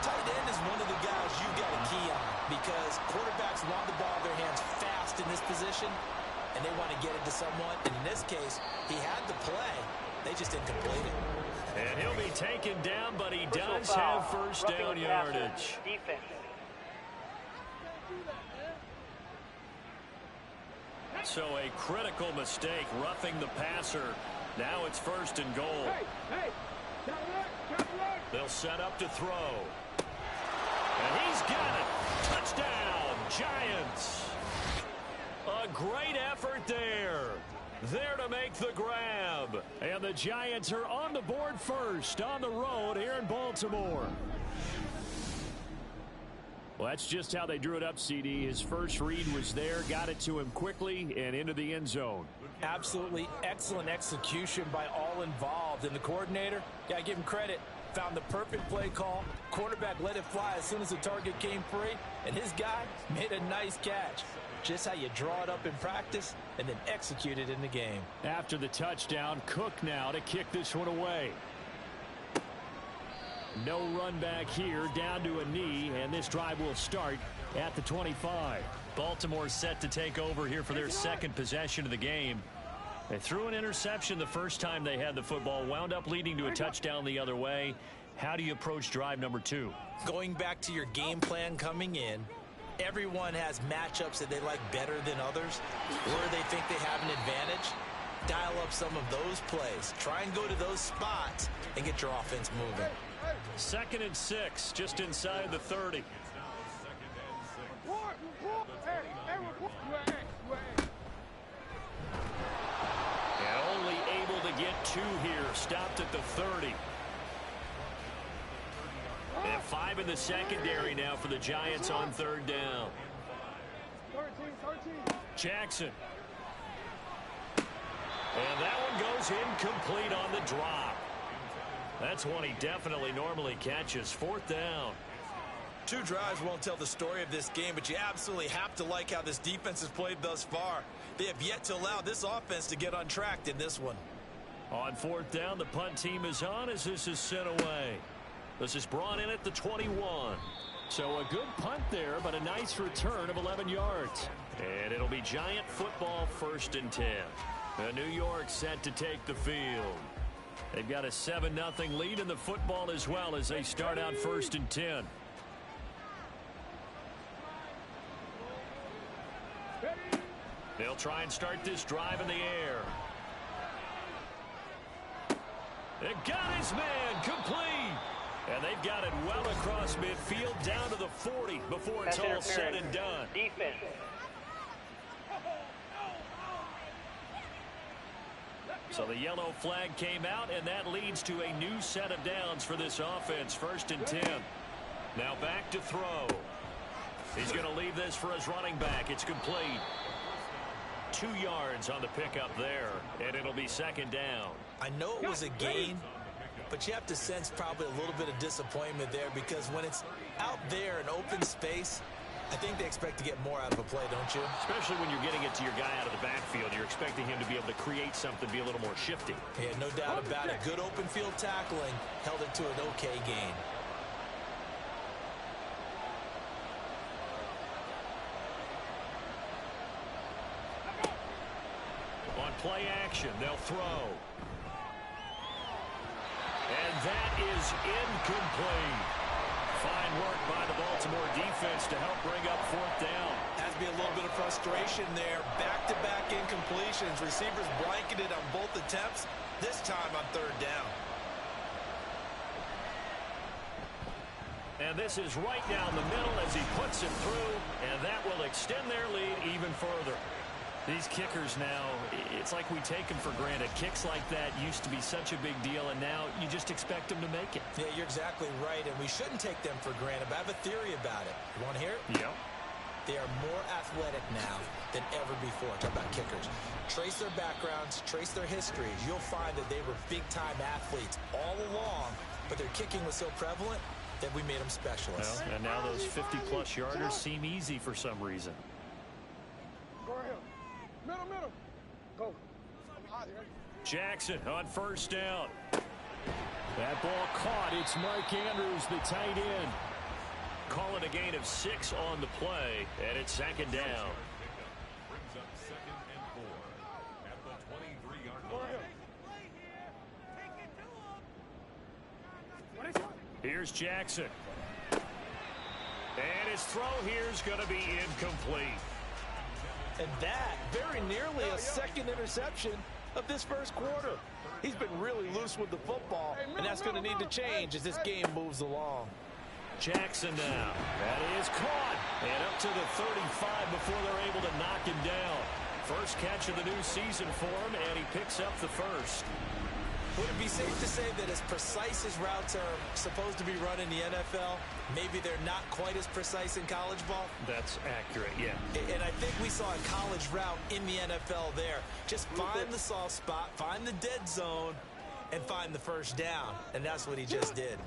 tight end is one of the guys you've got a key on because quarterbacks want the ball in their hands fast in this position, and they want to get it to someone. And in this case, he had the play. They just didn't complete it. And he'll be taken down, but he does have first down yardage. Defense. So a critical mistake, roughing the passer. Now it's 1st and goal. They'll set up to throw. And he's got it. Touchdown, Giants. A great effort there. There to make the grab. And the Giants are on the board first on the road here in Baltimore. Well, that's just how they drew it up, CD. His first read was there, got it to him quickly, and into the end zone. Absolutely excellent execution by all involved. And the coordinator, got to give him credit, found the perfect play call. Quarterback let it fly as soon as the target came free, and his guy made a nice catch. Just how you draw it up in practice and then execute it in the game. After the touchdown, Cook now to kick this one away. No run back here, down to a knee, and this drive will start at the 25. Baltimore set to take over here for their second possession of the game. They threw an interception the first time they had the football, wound up leading to a touchdown the other way. How do you approach drive number 2? Going back to your game plan coming in, everyone has matchups that they like better than others, where they think they have an advantage. Dial up some of those plays. Try and go to those spots and get your offense moving. 2nd and 6, just inside the 30. And only able to get 2 here. Stopped at the 30. And 5 in the secondary now for the Giants on 3rd down. Jackson. And that one goes incomplete on the drop. That's one he definitely normally catches. 4th down. 2 drives won't tell the story of this game, but you absolutely have to like how this defense has played thus far. They have yet to allow this offense to get untracked in this one. On 4th down, the punt team is on as this is sent away. This is brought in at the 21. So a good punt there, but a nice return of 11 yards. And it'll be Giant football 1st and 10. New York set to take the field. They've got a 7-0 lead in the football as well as they start out 1st and 10. They'll try and start this drive in the air. It got his man complete. And they've got it well across midfield down to the 40 before it's all said and done. Defense. So the yellow flag came out, and that leads to a new set of downs for this offense. 1st and 10. Now back to throw. He's going to leave this for his running back. It's complete. 2 yards on the pickup there, and it'll be 2nd down. I know it was a gain, but you have to sense probably a little bit of disappointment there because when it's out there in open space, I think they expect to get more out of a play, don't you? Especially when you're getting it to your guy out of the backfield. You're expecting him to be able to create something, be a little more shifty. Yeah, no doubt about it. Good open field tackling held it to an okay gain. On play action, they'll throw. And that is incomplete. Fine work by the Baltimore defense to help bring up 4th down. Has to be a little bit of frustration there. Back-to-back incompletions. Receivers blanketed on both attempts, this time on 3rd down. And this is right down the middle as he puts it through, and that will extend their lead even further. These kickers now, it's like we take them for granted. Kicks like that used to be such a big deal, and now you just expect them to make it. Yeah, you're exactly right, and we shouldn't take them for granted, but I have a theory about it. You want to hear it? Yep. They are more athletic now than ever before. Talk about kickers. Trace their backgrounds, trace their histories. You'll find that they were big-time athletes all along, but their kicking was so prevalent that we made them specialists. Well, and now those 50-plus yarders seem easy for some reason. Go ahead. Middle. Go. Jackson on 1st down. That ball caught. It's Mark Andrews, the tight end. Call it a gain of 6 on the play, and it's 2nd down. Brings up 2nd and 4 at the 23-yard line. Here's Jackson. And his throw here is going to be incomplete. And that very nearly a 2nd interception of this 1st quarter. He's been really loose with the football, and that's going to need to change as this game moves along. Jackson now. That is caught. And up to the 35 before they're able to knock him down. First catch of the new season for him, and he picks up the 1st. Would it be safe to say that as precise as routes are supposed to be run in the NFL, maybe they're not quite as precise in college ball? That's accurate, yeah. And I think we saw a college route in the NFL there. Just find the soft spot, find the dead zone, and find the first down. And that's what he just did.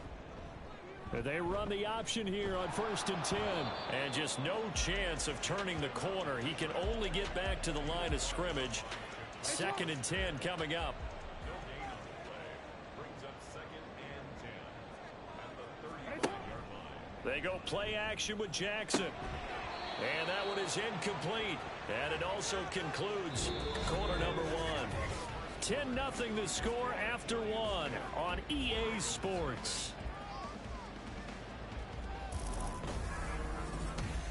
They run the option here on 1st and 10. And just no chance of turning the corner. He can only get back to the line of scrimmage. 2nd and 10 coming up. They go play action with Jackson. And that one is incomplete. And it also concludes quarter number 1. 10-0 the score after 1 on EA Sports.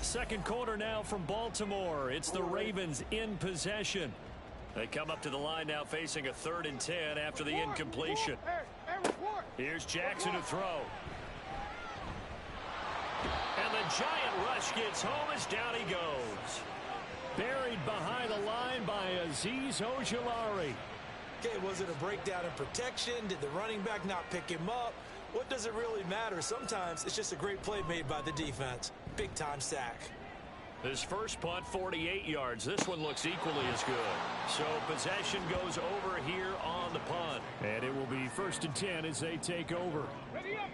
Second quarter now from Baltimore. It's the Ravens in possession. They come up to the line now facing a 3rd and 10 after the incompletion. Here's Jackson to throw. And the giant rush gets home as down he goes. Buried behind the line by Azeez Ojulari. Okay, was it a breakdown in protection? Did the running back not pick him up? What does it really matter? Sometimes it's just a great play made by the defense. Big-time sack. His first punt, 48 yards. This one looks equally as good. So possession goes over here on the punt. And it will be 1st and 10 as they take over. Ready up.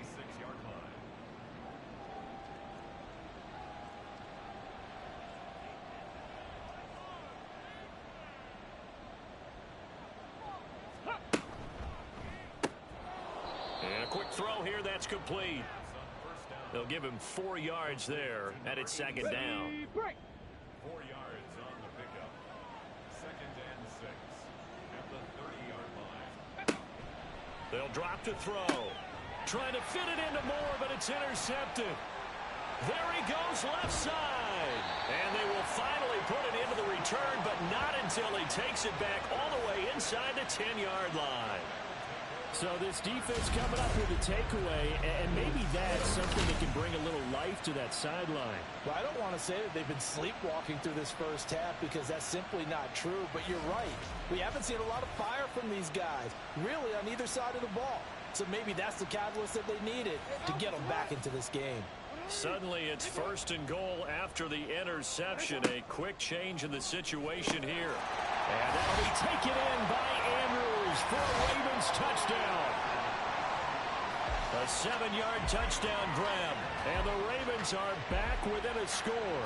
And a quick throw here, that's complete. They'll give him 4 yards there, and it's 2nd down. 4 yards on the pickup. 2nd and 6 at the 30-yard line. They'll drop to throw. Trying to fit it into Moore, but it's intercepted. There he goes, left side. And they will finally put it into the return, but not until he takes it back all the way inside the 10-yard line. So this defense coming up with a takeaway, and maybe that's something that can bring a little life to that sideline. Well, I don't want to say that they've been sleepwalking through this first half because that's simply not true, but you're right. We haven't seen a lot of fire from these guys, really on either side of the ball. So maybe that's the catalyst that they needed to get them back into this game. Suddenly it's 1st and goal after the interception. A quick change in the situation here. And that'll be taken in by Andrews for a Ravens touchdown. A 7-yard touchdown grab. And the Ravens are back within a score.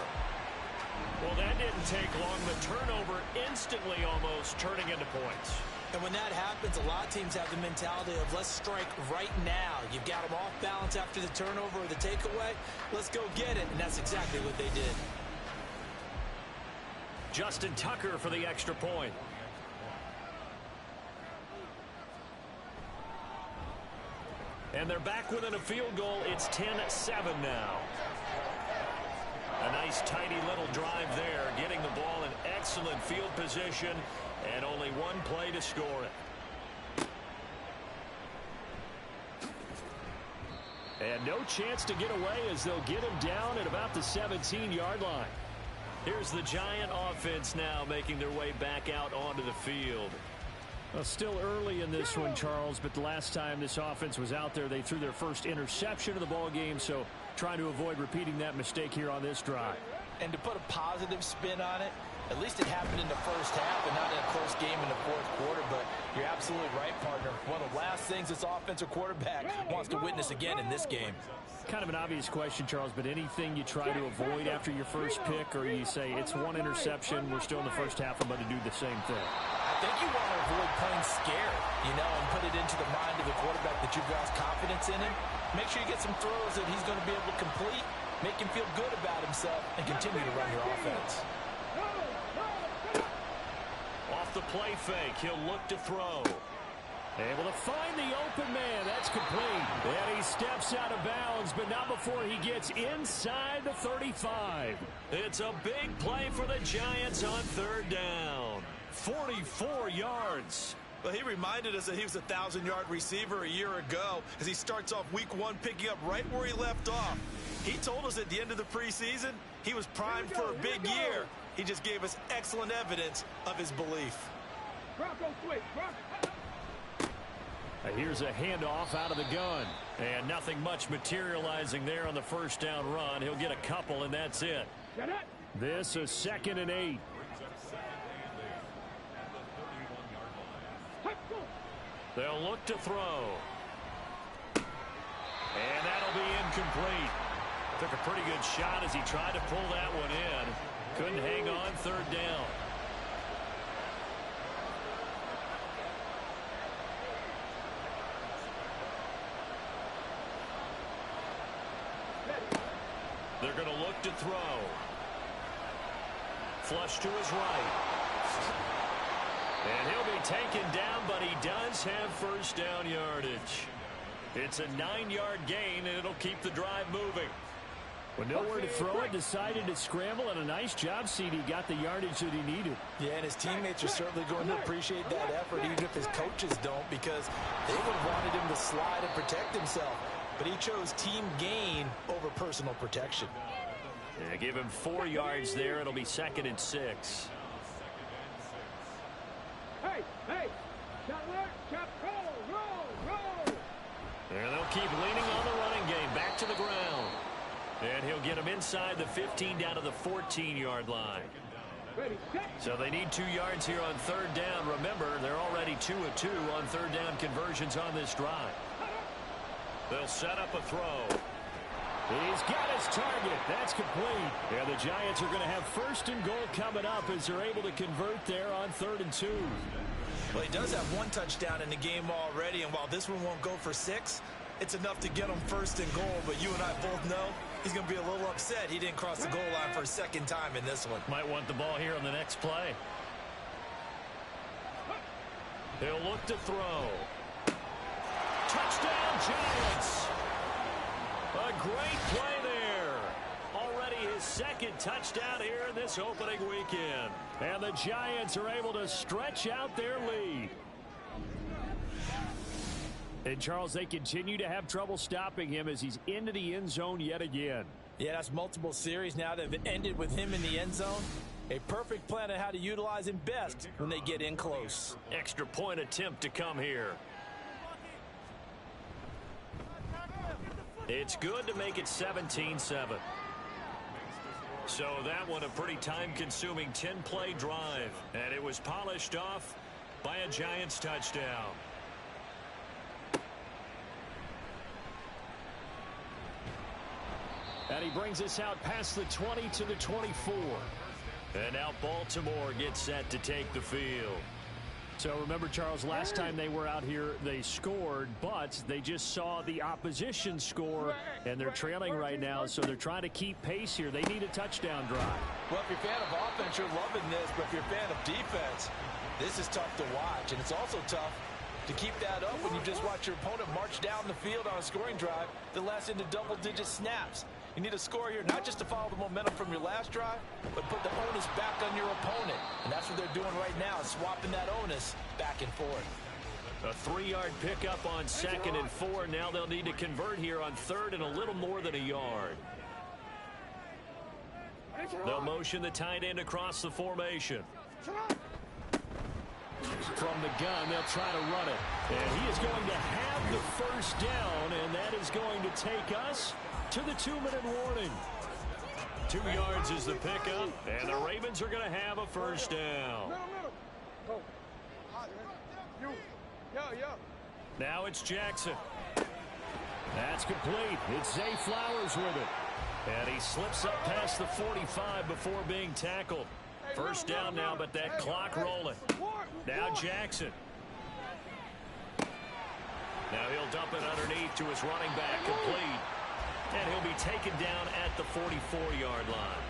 Well, that didn't take long. The turnover instantly almost turning into points. And when that happens, a lot of teams have the mentality of let's strike right now. You've got them off balance after the turnover or the takeaway. Let's go get it. And that's exactly what they did. Justin Tucker for the extra point. And they're back within a field goal. It's 10-7 now. A nice tidy little drive there, getting the ball in excellent field position, and only one play to score it. And no chance to get away as they'll get him down at about the 17-yard line. Here's the Giant offense now making their way back out onto the field. Well, still early in this one, Charles, but the last time this offense was out there, they threw their first interception of the ball game, so trying to avoid repeating that mistake here on this drive. And to put a positive spin on it, at least it happened in the first half and not in a close game in the fourth quarter, but you're absolutely right, partner. One of the last things this offensive quarterback wants to witness again in this game. Kind of an obvious question, Charles, but anything you try to avoid after your first pick, or you say it's one interception, we're still in the first half, I'm going to do the same thing? I think you want to avoid playing scared, and put it into the mind of the quarterback that you've lost confidence in him. Make sure you get some throws that he's going to be able to complete, make him feel good about himself, and continue to run your offense. Off the play fake, he'll look to throw. Able to find the open man. That's complete. And he steps out of bounds, but not before he gets inside the 35. It's a big play for the Giants on 3rd down. 44 yards. Well, he reminded us that he was a 1,000-yard receiver a year ago as he starts off week 1 picking up right where he left off. He told us at the end of the preseason he was primed for a big year. He just gave us excellent evidence of his belief. Bronco switch. Here's a handoff out of the gun. And nothing much materializing there on the first down run. He'll get a couple, and that's it. This is 2nd and 8. They'll look to throw. And that'll be incomplete. Took a pretty good shot as he tried to pull that one in. Couldn't hang on 3rd down. They're going to look to throw. Flush to his right. And he'll be taken down, but he does have first down yardage. It's a 9-yard gain, and it'll keep the drive moving. With nowhere to throw it, decided to scramble, and a nice job, CD. Got the yardage that he needed. Yeah, and his teammates are certainly going to appreciate that effort, even if his coaches don't, because they would have wanted him to slide and protect himself. But he chose team gain over personal protection. Yeah, give him 4 yards there. It'll be 2nd and 6. Hey, shot work, shot roll. And they'll keep leaning on the running game. Back to the ground. And he'll get him inside the 15 down to the 14-yard line. So they need 2 yards here on 3rd down. Remember, they're already 2 of 2 on 3rd down conversions on this drive. They'll set up a throw. He's got his target. That's complete. And the Giants are going to have 1st and goal coming up as they're able to convert there on 3rd and 2. Well, he does have 1 touchdown in the game already, and while this one won't go for 6, it's enough to get him 1st and goal. But you and I both know he's going to be a little upset he didn't cross the goal line for a 2nd time in this one. Might want the ball here on the next play. He'll look to throw. Touchdown, Giants! A great play there. Already his 2nd touchdown here in this opening weekend. And the Giants are able to stretch out their lead. And, Charles, they continue to have trouble stopping him as he's into the end zone yet again. Yeah, that's multiple series now that have ended with him in the end zone. A perfect plan on how to utilize him best when they get in close. Extra point attempt to come here. It's good to make it 17-7. So that one a pretty time-consuming 10-play drive. And it was polished off by a Giants touchdown. And he brings us out past the 20 to the 24. And now Baltimore gets set to take the field. So remember, Charles, last time they were out here, they scored, but they just saw the opposition score, and they're trailing right now, so they're trying to keep pace here. They need a touchdown drive. Well, if you're a fan of offense, you're loving this, but if you're a fan of defense, this is tough to watch, and it's also tough to keep that up when you just watch your opponent march down the field on a scoring drive that lasts into double-digit snaps. You need a score here, not just to follow the momentum from your last drive, but put the onus back on your opponent. And that's what they're doing right now, swapping that onus back and forth. A 3-yard pickup on 2nd and 4. Now they'll need to convert here on 3rd and a little more than a yard. They'll motion the tight end across the formation. From the gun, they'll try to run it. And he is going to have the first down, and that is going to take us to the 2-minute warning. 2 yards is the pickup, and the Ravens are going to have a first down. Now it's Jackson. That's complete. It's Zay Flowers with it. And he slips up past the 45 before being tackled. First down now, but that clock rolling. Now Jackson. Now he'll dump it underneath to his running back, complete. And he'll be taken down at the 44-yard line.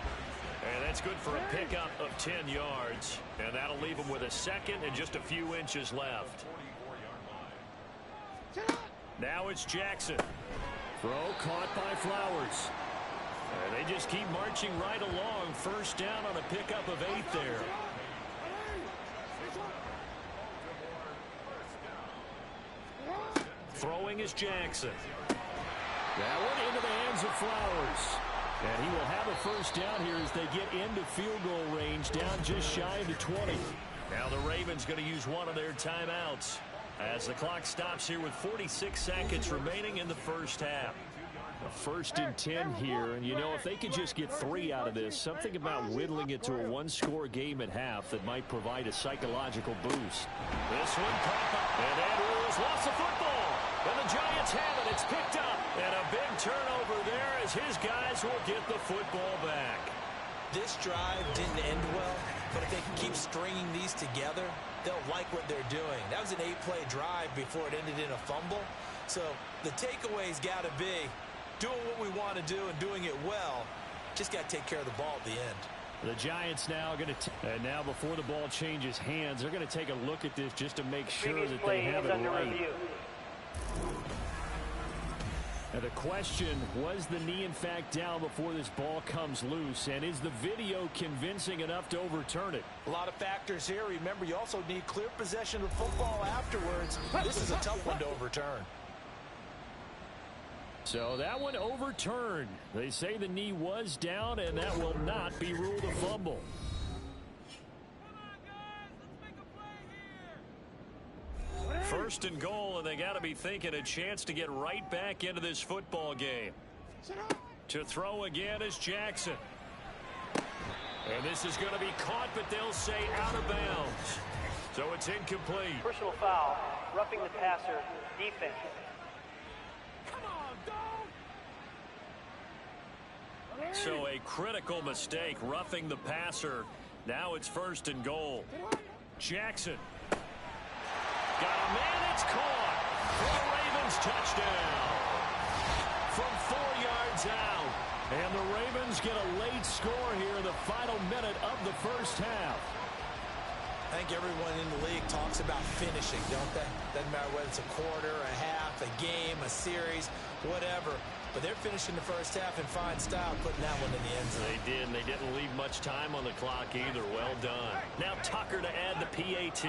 And that's good for a pickup of 10 yards. And that'll leave him with a 2nd and just a few inches left. Now it's Jackson. Throw caught by Flowers. And they just keep marching right along. First down on a pickup of 8 there. Throwing is Jackson. That went into the hands of Flowers. And he will have a first down here as they get into field goal range, down just shy of the 20. Now the Ravens going to use one of their timeouts. As the clock stops here with 46 seconds remaining in the first half. First and 10 here, and you know, if they could just get 3 out of this, something about whittling it to a one-score game at half that might provide a psychological boost. This one pop up, and Andrews lost the football, and the Giants have it. It's picked up, and a big turnover there as his guys will get the football back. This drive didn't end well, but if they can keep stringing these together, they'll like what they're doing. That was an 8-play drive before it ended in a fumble. So the takeaway's got to be doing what we want to do and doing it well. Just got to take care of the ball at the end. The Giants now going to, and now before the ball changes hands, they're going to take a look at this just to make sure that they have it right. Now the question, was the knee in fact down before this ball comes loose, and is the video convincing enough to overturn it? A lot of factors here. Remember, you also need clear possession of football afterwards. This is a tough one to overturn. So that one overturned. They say the knee was down, and that will not be ruled a fumble. First and goal, and they got to be thinking a chance to get right back into this football game. To throw again is Jackson. And this is going to be caught, but they'll say out of bounds. So it's incomplete. Personal foul, roughing the passer, defense. So a critical mistake, roughing the passer. Now it's first and goal. Jackson. Got a man, it's caught. For the Ravens, touchdown. From 4 yards out. And the Ravens get a late score here in the final minute of the first half. I think everyone in the league talks about finishing, don't they? Doesn't matter whether it's a quarter, a half, a game, a series, whatever. But they're finishing the first half in fine style, putting that one in the end zone. They did, and they didn't leave much time on the clock either. Well done. Now Tucker to add the PAT.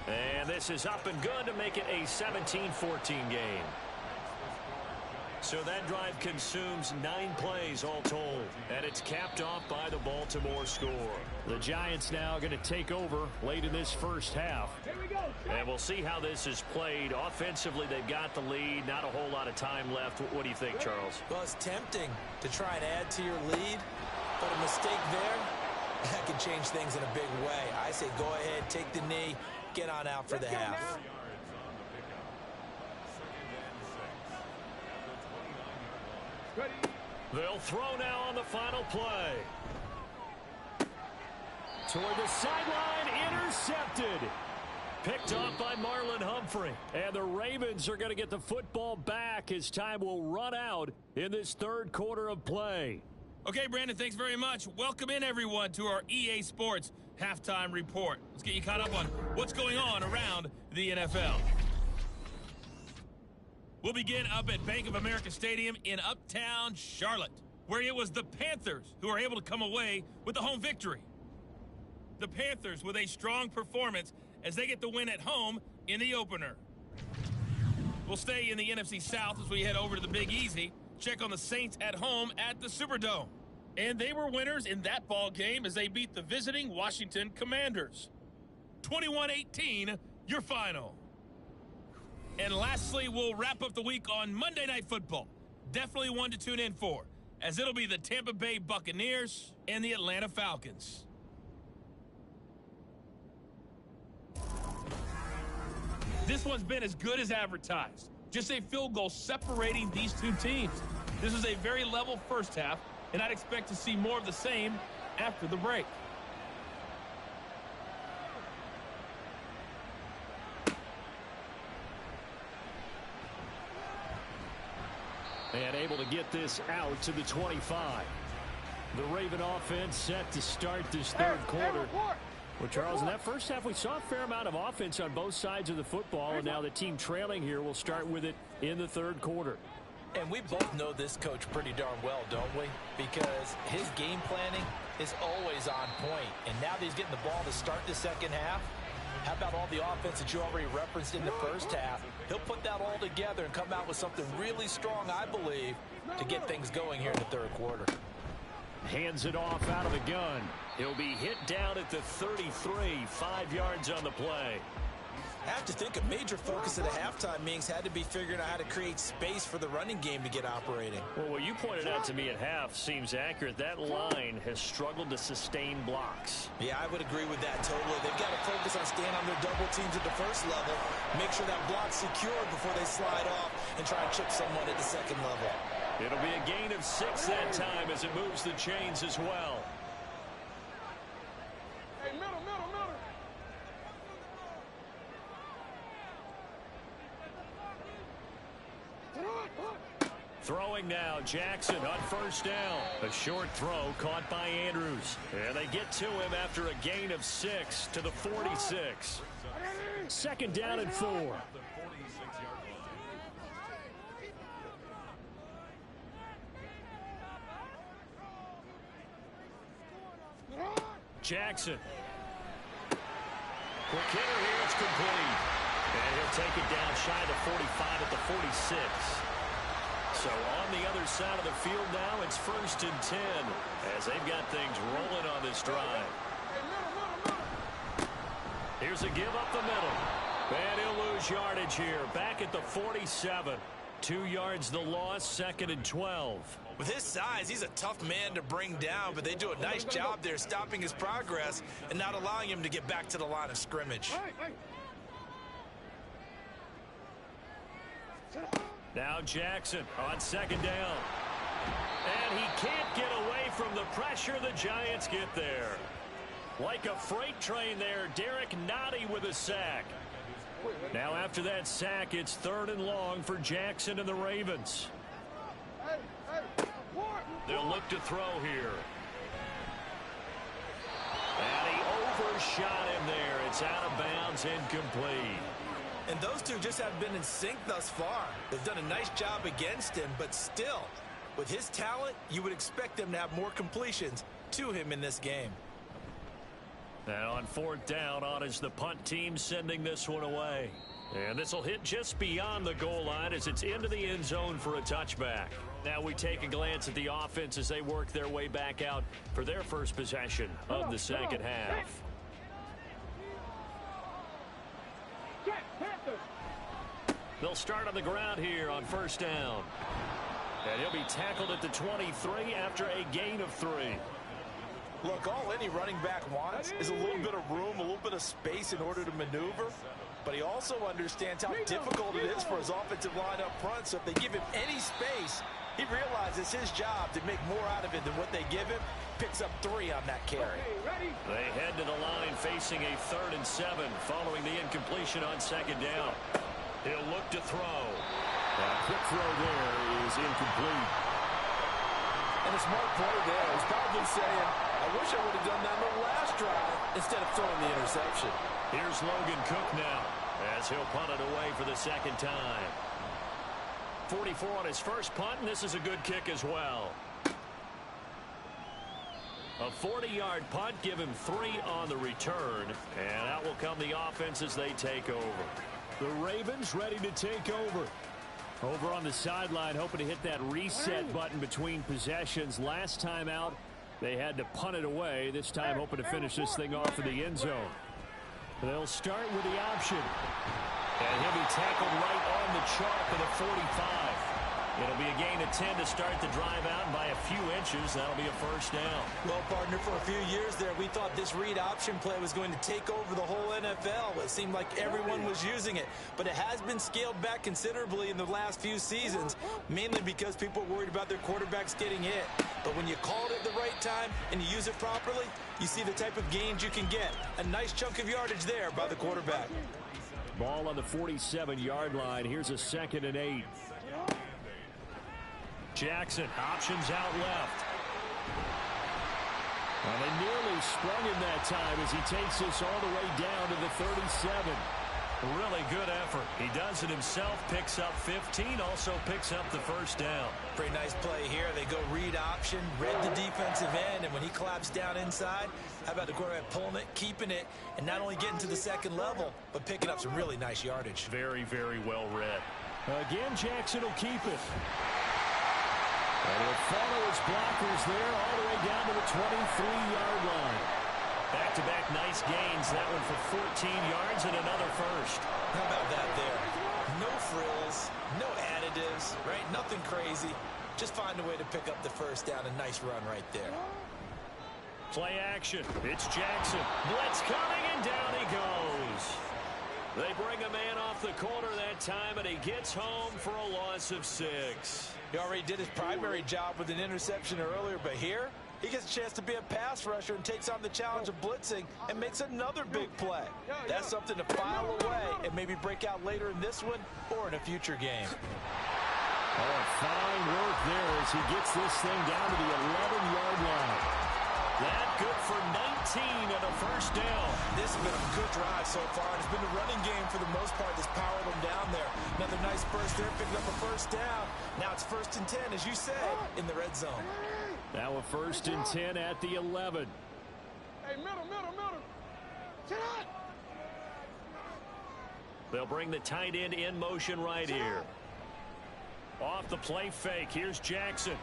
And this is up and good to make it a 17-14 game. So that drive consumes 9 plays all told. And it's capped off by the Baltimore score. The Giants now going to take over late in this first half. And we'll see how this is played. Offensively, they've got the lead. Not a whole lot of time left. What do you think, Charles? Well, it's tempting to try and add to your lead. But a mistake there, that can change things in a big way. I say go ahead, take the knee, get on out for the half. They'll throw now on the final play. Toward the sideline, intercepted. Picked off by Marlon Humphrey. And the Ravens are going to get the football back as time will run out in this third quarter of play. Okay, Brandon, thanks very much. Welcome in, everyone, to our EA Sports Halftime Report. Let's get you caught up on what's going on around the NFL. We'll begin up at Bank of America Stadium in Uptown Charlotte, where it was the Panthers who were able to come away with the home victory. The Panthers with a strong performance as they get the win at home in the opener. We'll stay in the NFC South as we head over to the Big Easy. Check on the Saints at home at the Superdome. And they were winners in that ball game as they beat the visiting Washington Commanders. 21-18, your final. And lastly, we'll wrap up the week on Monday Night Football. Definitely one to tune in for, as it'll be the Tampa Bay Buccaneers and the Atlanta Falcons. This one's been as good as advertised. Just a field goal separating these two teams. This is a very level first half, and I'd expect to see more of the same after the break. And able to get this out to the 25. The Raven offense set to start this third quarter. Well, Charles, in that first half, we saw a fair amount of offense on both sides of the football, and now the team trailing here will start with it in the third quarter. And we both know this coach pretty darn well, don't we? Because his game planning is always on point. And now that he's getting the ball to start the second half, how about all the offense that you already referenced in the first half? He'll put that all together and come out with something really strong, I believe, to get things going here in the third quarter. Hands it off out of the gun. He'll be hit down at the 33, 5 yards on the play. I have to think a major focus of the halftime meetings had to be figuring out how to create space for the running game to get operating. Well, what you pointed out to me at half seems accurate. That line has struggled to sustain blocks. Yeah, I would agree with that totally. They've got to focus on staying on their double teams at the first level, make sure that block's secured before they slide off and try and chip someone at the second level. It'll be a gain of 6 that time as it moves the chains as well. Hey, middle. Throwing now, Jackson on first down. A short throw caught by Andrews. And they get to him after a gain of 6 to the 46. Second down and 4. Jackson. Quick hitter here, it's complete. And he'll take it down shy of the 45 at the 46. So on the other side of the field now, it's 1st and 10 as they've got things rolling on this drive. Here's a give up the middle. And he'll lose yardage here. Back at the 47. 2 yards the loss, 2nd and 12. With his size, he's a tough man to bring down, but they do a nice job there stopping his progress and not allowing him to get back to the line of scrimmage. Now Jackson on 2nd down. And he can't get away from the pressure. The Giants get there. Like a freight train there, Derek Nottie with a sack. Now after that sack, it's 3rd and long for Jackson and the Ravens. They'll look to throw here. And he overshot him there. It's out of bounds, incomplete. And those two just haven't been in sync thus far. They've done a nice job against him, but still, with his talent, you would expect them to have more completions to him in this game. Now on 4th down, on is the punt team sending this one away. And this will hit just beyond the goal line as it's into the end zone for a touchback. Now we take a glance at the offense as they work their way back out for their first possession of the second half. They'll start on the ground here on 1st down. And he'll be tackled at the 23 after a gain of 3. Look, all any running back wants is a little bit of room, a little bit of space in order to maneuver. But he also understands how difficult it is for his offensive line up front. So if they give him any space, he realizes his job to make more out of it than what they give him. Picks up 3 on that carry. They head to the line facing a 3rd and 7 following the incompletion on 2nd down. He'll look to throw. A quick throw there is incomplete. And a smart play there. He's probably saying, I wish I would have done that on the last drive instead of throwing the interception. Here's Logan Cook now as he'll punt it away for the 2nd time. 44 on his first punt, and this is a good kick as well. A 40-yard punt, give him 3 on the return, and out will come the offense as they take over. The Ravens ready to take over. Over on the sideline, hoping to hit that reset button between possessions. Last time out, they had to punt it away. This time, hoping to finish this thing off in the end zone. They'll start with the option. And he'll be tackled right on the chalk of the 45. It'll be a gain of 10 to start the drive out by a few inches. That'll be a 1st down. Well, partner, for a few years there, we thought this read option play was going to take over the whole NFL. It seemed like everyone was using it. But it has been scaled back considerably in the last few seasons, mainly because people are worried about their quarterbacks getting hit. But when you call it at the right time and you use it properly, you see the type of gains you can get. A nice chunk of yardage there by the quarterback. Ball on the 47-yard line. Here's a 2nd and 8. Jackson, options out left. And they nearly sprung him that time as he takes this all the way down to the 37. Really good effort. He does it himself, picks up 15, also picks up the 1st down. Pretty nice play here. They go read option, read the defensive end, and when he collapsed down inside, how about the quarterback pulling it, keeping it, and not only getting to the 2nd level, but picking up some really nice yardage. Very, very well read. Again, Jackson will keep it. And he'll follow his blockers there all the way down to the 23-yard line. Back-to-back nice gains. That one for 14 yards and another first. How about that there? No frills, no additives, right? Nothing crazy. Just find a way to pick up the first down. A nice run right there. Play action. It's Jackson. Blitz coming, and down he goes. They bring a man off the corner that time, and he gets home for a loss of 6. He already did his primary job with an interception earlier, but here he gets a chance to be a pass rusher and takes on the challenge of blitzing and makes another big play. That's something to file away and maybe break out later in this one or in a future game. Oh, fine work there as he gets this thing down to the 11-yard line. That good for 19 and a first down. This has been a good drive so far. It's been the running game for the most part that's powered them down there. Another nice burst there, picking up a first down. Now it's 1st and 10, as you say, in the red zone. Now a 1st and 10 at the 11. Hey, middle. Sit up. They'll bring the tight end in motion right here. Off the play fake, here's Jackson.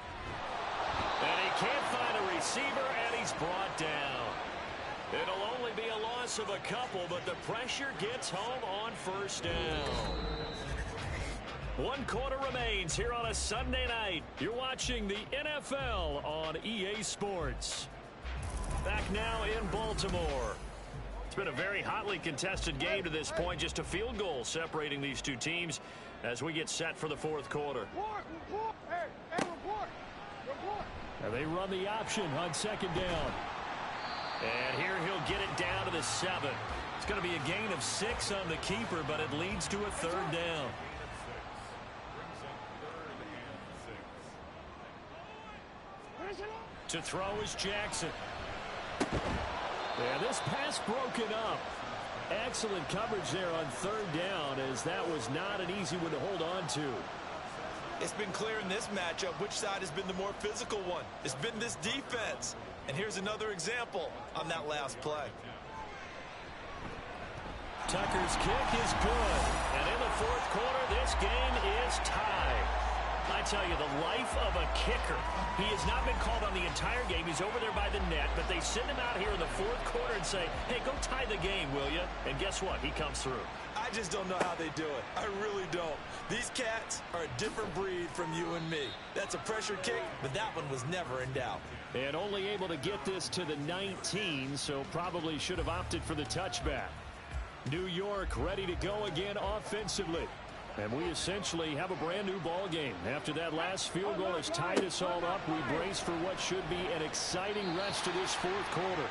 And he can't find a receiver, and he's brought down. It'll only be a loss of a couple, but the pressure gets home on first down. 1 quarter remains here on a Sunday night. You're watching the NFL on EA Sports. Back now in Baltimore. It's been a very hotly contested game to this point. Just a field goal separating these two teams as we get set for the 4th quarter. Report. Hey, report. Now they run the option on 2nd down. And here he'll get it down to the 7. It's going to be a gain of 6 on the keeper, but it leads to a 3rd down. To throw is Jackson. Yeah, this pass broken up. Excellent coverage there on 3rd down, as that was not an easy one to hold on to. It's been clear in this matchup which side has been the more physical one. It's been this defense. And here's another example on that last play. Tucker's kick is good. And in the 4th quarter, this game is tied. I tell you, the life of a kicker. He has not been called on the entire game. He's over there by the net, but they send him out here in the 4th quarter and say, hey, go tie the game, will you? And guess what? He comes through. I just don't know how they do it. I really don't. These cats are a different breed from you and me. That's a pressure kick, but that one was never in doubt. And only able to get this to the 19, so probably should have opted for the touchback. New York ready to go again offensively. And we essentially have a brand new ball game. After that last field goal has tied us all up, we brace for what should be an exciting rest of this 4th quarter.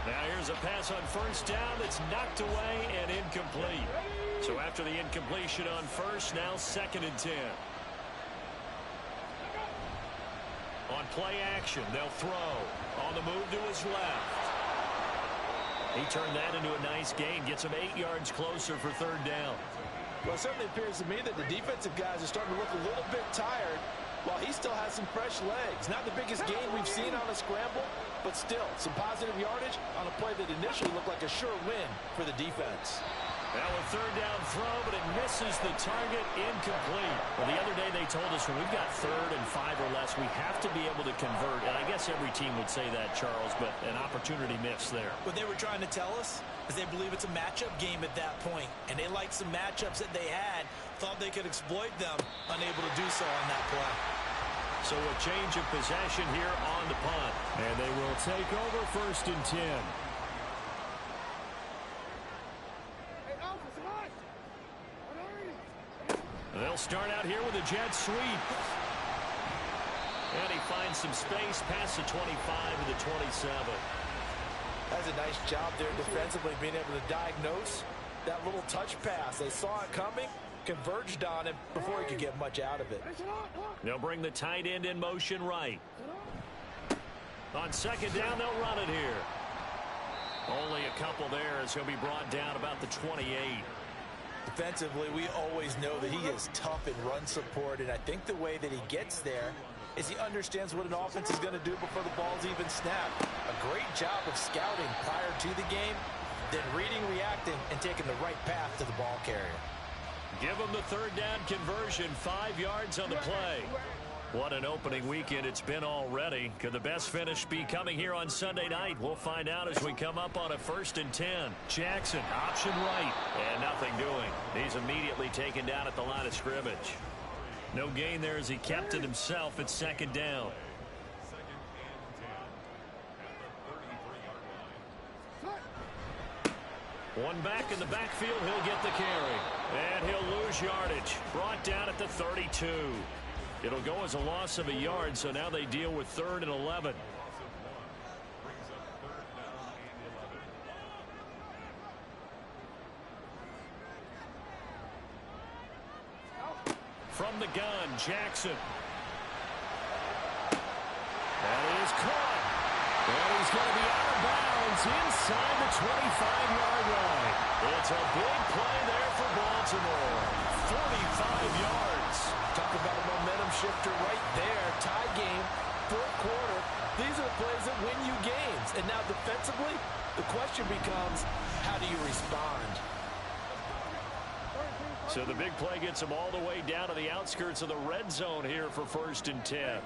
Now here's a pass on 1st down that's knocked away and incomplete. So after the incompletion on 1st, now 2nd and 10. On play action, they'll throw. On the move to his left. He turned that into a nice gain. Gets him 8 yards closer for 3rd down. Well, it certainly appears to me that the defensive guys are starting to look a little bit tired while he still has some fresh legs. Not the biggest gain we've seen on a scramble, but still some positive yardage on a play that initially looked like a sure win for the defense. Now a 3rd down throw, but it misses the target, incomplete. Well, the other day they told us when we've got 3rd and 5 or less, we have to be able to convert. And I guess every team would say that, Charles, but an opportunity missed there. What they were trying to tell us is they believe it's a matchup game at that point, and they liked some matchups that they had, thought they could exploit them, unable to do so on that play. So a change of possession here on the punt. And they will take over 1st and 10. They'll start out here with a jet sweep. And he finds some space past the 25 to the 27. That's a nice job there defensively, being able to diagnose that little touch pass. They saw it coming, converged on him before he could get much out of it. They'll bring the tight end in motion right. On 2nd down, they'll run it here. Only a couple there as he'll be brought down about the 28. Defensively, we always know that he is tough in run support, and I think the way that he gets there is he understands what an offense is going to do before the ball's even snapped. A great job of scouting prior to the game, then reading, reacting, and taking the right path to the ball carrier. Give him the 3rd down conversion, 5 yards on the play. What an opening weekend it's been already. Could the best finish be coming here on Sunday night? We'll find out as we come up on a 1st and 10. Jackson, option right. And nothing doing. He's immediately taken down at the line of scrimmage. No gain there as he kept it himself at 2nd down. One back in the backfield, he'll get the carry. And he'll lose yardage. Brought down at the 32. It'll go as a loss of a yard, so now they deal with 3rd and 11. From the gun, Jackson. That is caught. And he's going to be out of bounds inside the 25-yard line. It's a big play there for Baltimore. 45 yards. Talk about a momentum shifter right there. Tie game, 4th quarter. These are the plays that win you games. And now defensively, the question becomes, how do you respond? So the big play gets him all the way down to the outskirts of the red zone here for 1st and 10.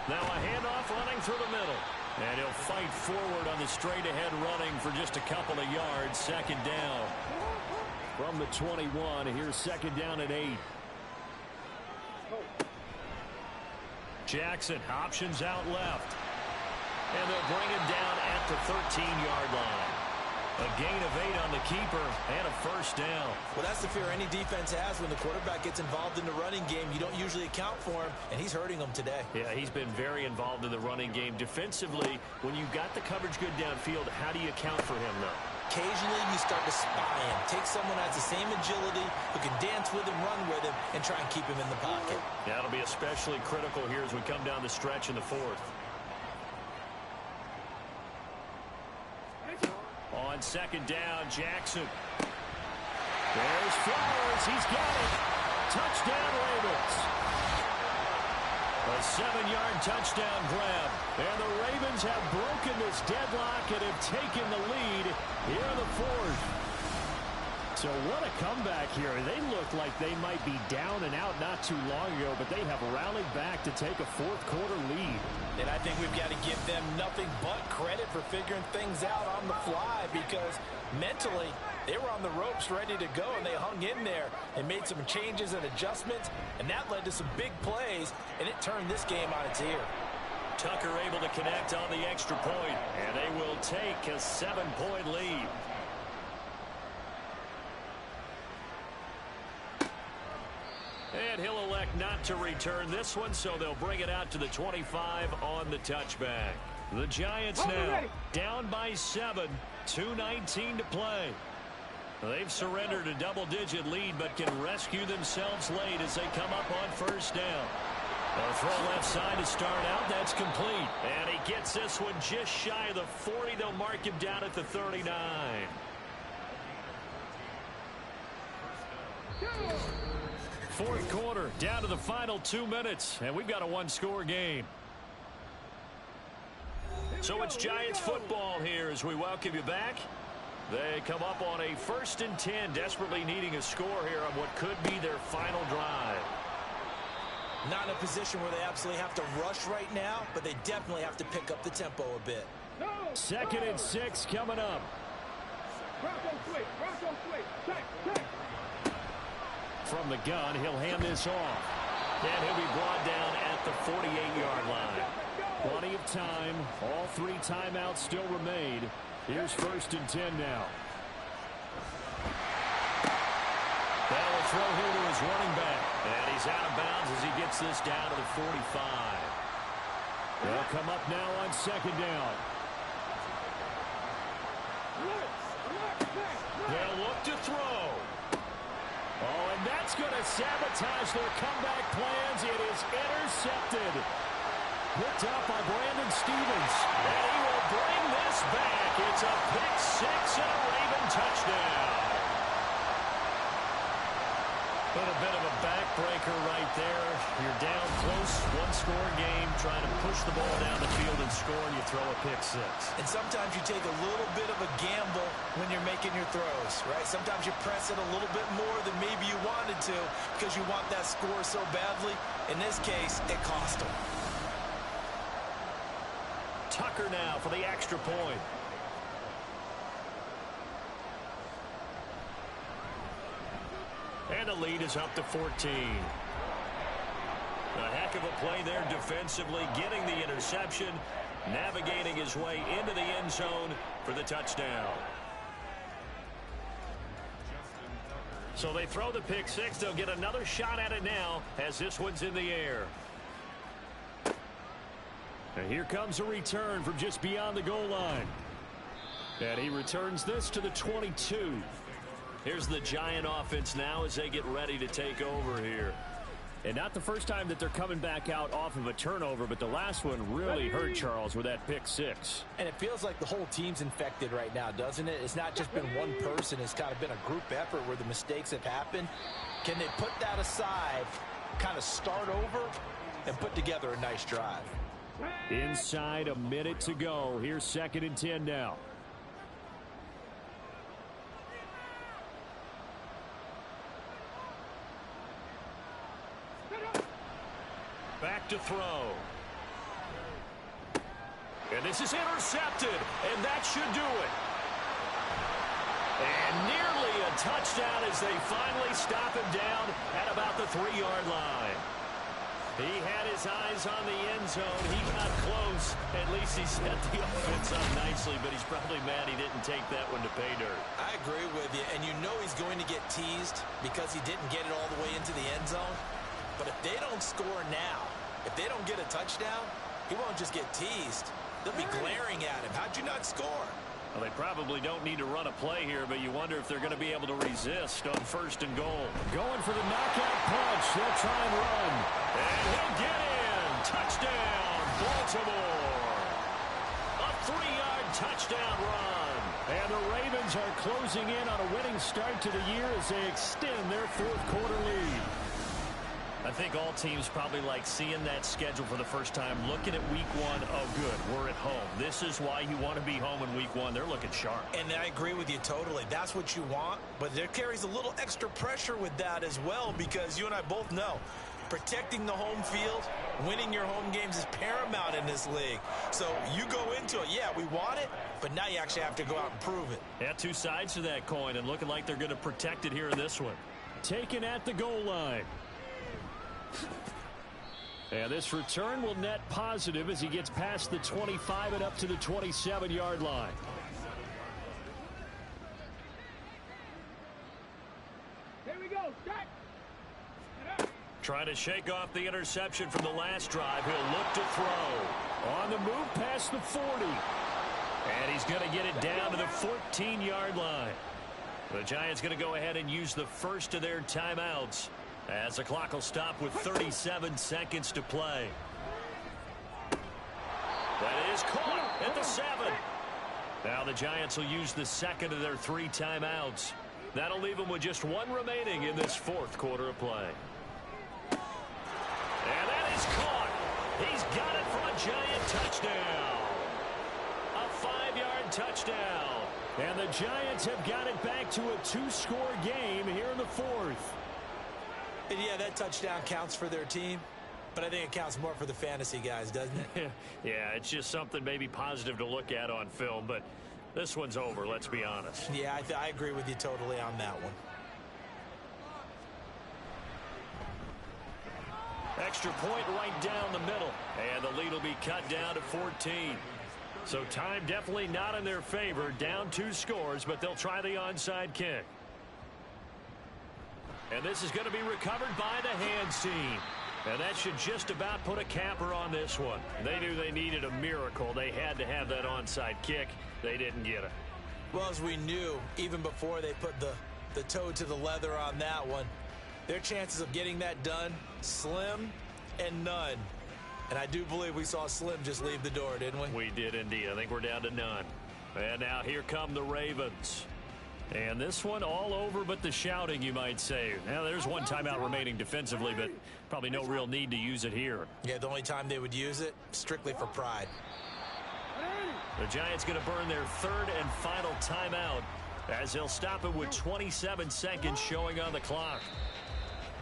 Now a handoff running through the middle. And he'll fight forward on the straight-ahead running for just a couple of yards. 2nd down. From the 21, here's 2nd down and 8. Jackson, options out left. And they'll bring him down at the 13-yard line. A gain of 8 on the keeper and a 1st down. Well, that's the fear any defense has when the quarterback gets involved in the running game. You don't usually account for him, and he's hurting them today. Yeah, he's been very involved in the running game. Defensively, when you got the coverage good downfield, how do you account for him, though? Occasionally, you start to spy him. Take someone who has the same agility, who can dance with him, run with him, and try and keep him in the pocket. That'll be especially critical here as we come down the stretch in the 4th. On 2nd down, Jackson. There's Flowers. He's got it. Touchdown, Ravens. A 7-yard touchdown grab. And the Ravens have broken this deadlock and have taken the lead here in the 4th. So what a comeback here. They look like they might be down and out not too long ago, but they have rallied back to take a 4th quarter lead. And I think we've got to give them nothing but credit for figuring things out on the fly, because mentally they were on the ropes ready to go, and they hung in there and made some changes and adjustments, and that led to some big plays, and it turned this game on its ear. Tucker able to connect on the extra point, and they will take a 7-point lead. And he'll elect not to return this one, so they'll bring it out to the 25 on the touchback. The Giants now down by 7, 2:19 to play. They've surrendered a double-digit lead, but can rescue themselves late as they come up on 1st down. A throw left side to start out. That's complete. And he gets this one just shy of the 40. They'll mark him down at the 39. Fourth quarter, down to the final 2 minutes, and we've got a 1-score game. So it's Giants football here as we welcome you back. They come up on a 1st and 10, desperately needing a score here on what could be their final drive. Not in a position where they absolutely have to rush right now, but they definitely have to pick up the tempo a bit. 2nd and 6 coming up. From the gun, he'll hand this off. And he'll be brought down at the 48-yard line. Plenty of time. All 3 timeouts still remain. Here's 1st and 10 now. That will throw here to his running back. And he's out of bounds as he gets this down to the 45. They'll come up now on 2nd down. They'll look to throw. Oh, and that's going to sabotage their comeback plans. It is intercepted. Picked up by Brandon Stevens. And he will bring this back. It's a pick 6 and a Raven touchdown. But a bit of a backbreaker right there. You're down close, 1-score game, trying to push the ball down the field and score, and you throw a pick 6. And sometimes you take a little bit of a gamble when you're making your throws, right? Sometimes you press it a little bit more than maybe you wanted to, because you want that score so badly. In this case, it cost them. Tucker now for the extra point. And the lead is up to 14. A heck of a play there defensively, getting the interception, navigating his way into the end zone for the touchdown. So they throw the pick six. They'll get another shot at it now as this one's in the air. And here comes a return from just beyond the goal line. And he returns this to the 22. Here's the Giant offense now as they get ready to take over here. And not the first time that they're coming back out off of a turnover, but the last one really hurt Charles with that pick six. And it feels like the whole team's infected right now, doesn't it? It's not just been one person. It's kind of been a group effort where the mistakes have happened. Can they put that aside, kind of start over, and put together a nice drive? Inside a minute to go. Here's 2nd and 10 now. Back to throw. And this is intercepted, and that should do it. And nearly a touchdown as they finally stop him down at about the 3-yard line. He had his eyes on the end zone. He got close. At least he set the offense up nicely, but he's probably mad he didn't take that one to pay dirt. I agree with you, and you know he's going to get teased because he didn't get it all the way into the end zone. But if they don't score now, if they don't get a touchdown, he won't just get teased. They'll be glaring at him. How'd you not score? Well, they probably don't need to run a play here, but you wonder if they're going to be able to resist on 1st and goal. Going for the knockout punch. They'll try and run. And he'll get in. Touchdown, Baltimore. A 3-yard touchdown run. And the Ravens are closing in on a winning start to the year as they extend their 4th quarter lead. I think all teams probably like seeing that schedule for the first time, looking at week 1. Oh, good, we're at home. This is why you want to be home in week 1. They're looking sharp. And I agree with you totally. That's what you want, but there carries a little extra pressure with that as well because you and I both know protecting the home field, winning your home games is paramount in this league. So you go into it, yeah, we want it, but now you actually have to go out and prove it. Yeah, two sides to that coin and looking like they're going to protect it here in this one. Taken at the goal line. And this return will net positive as he gets past the 25 and up to the 27-yard line. Here we go. Jack. Trying to shake off the interception from the last drive. He'll look to throw. On the move past the 40. And he's going to get it down to the 14-yard line. The Giants going to go ahead and use the first of their timeouts as the clock will stop with 37 seconds to play. That is caught at the 7. Now the Giants will use the second of their 3 timeouts. That'll leave them with just 1 remaining in this 4th quarter of play. And that is caught. He's got it for a Giant touchdown. A 5-yard touchdown. And the Giants have got it back to a 2-score game here in the 4th. And yeah, that touchdown counts for their team, but I think it counts more for the fantasy guys, doesn't it? Yeah, it's just something maybe positive to look at on film, but this one's over, let's be honest. Yeah, I agree with you totally on that one. Extra point right down the middle, and the lead will be cut down to 14. So time definitely not in their favor, down 2 scores, but they'll try the onside kick. And this is going to be recovered by the hands team. And that should just about put a capper on this one. They knew they needed a miracle. They had to have that onside kick. They didn't get it. Well, as we knew, even before they put the toe to the leather on that one, their chances of getting that done, slim and none. And I do believe we saw Slim just leave the door, didn't we? We did indeed. I think we're down to none. And now here come the Ravens. And this one all over but the shouting, you might say. Now, there's 1 timeout remaining defensively, but probably no real need to use it here. Yeah, the only time they would use it, strictly for pride. The Giants going to burn their 3rd and final timeout as they'll stop it with 27 seconds showing on the clock.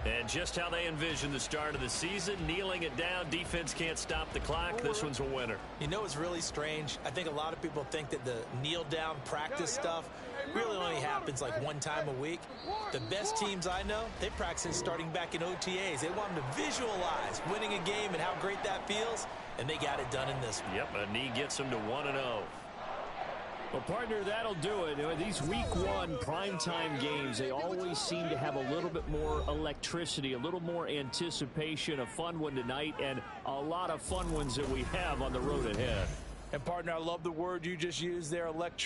And just how they envision the start of the season, kneeling it down, defense can't stop the clock. This one's a winner. You know, it's really strange. I think a lot of people think that the kneel-down practice stuff really only happens like one time a week. The best teams I know, they practice it starting back in OTAs. They want them to visualize winning a game and how great that feels, and they got it done in this one. Yep, a knee gets them to 1-0. Well, partner, that'll do it. You know, these week one primetime games, they always seem to have a little bit more electricity, a little more anticipation. A fun one tonight, and a lot of fun ones that we have on the road ahead. And, partner, I love the word you just used there, electricity.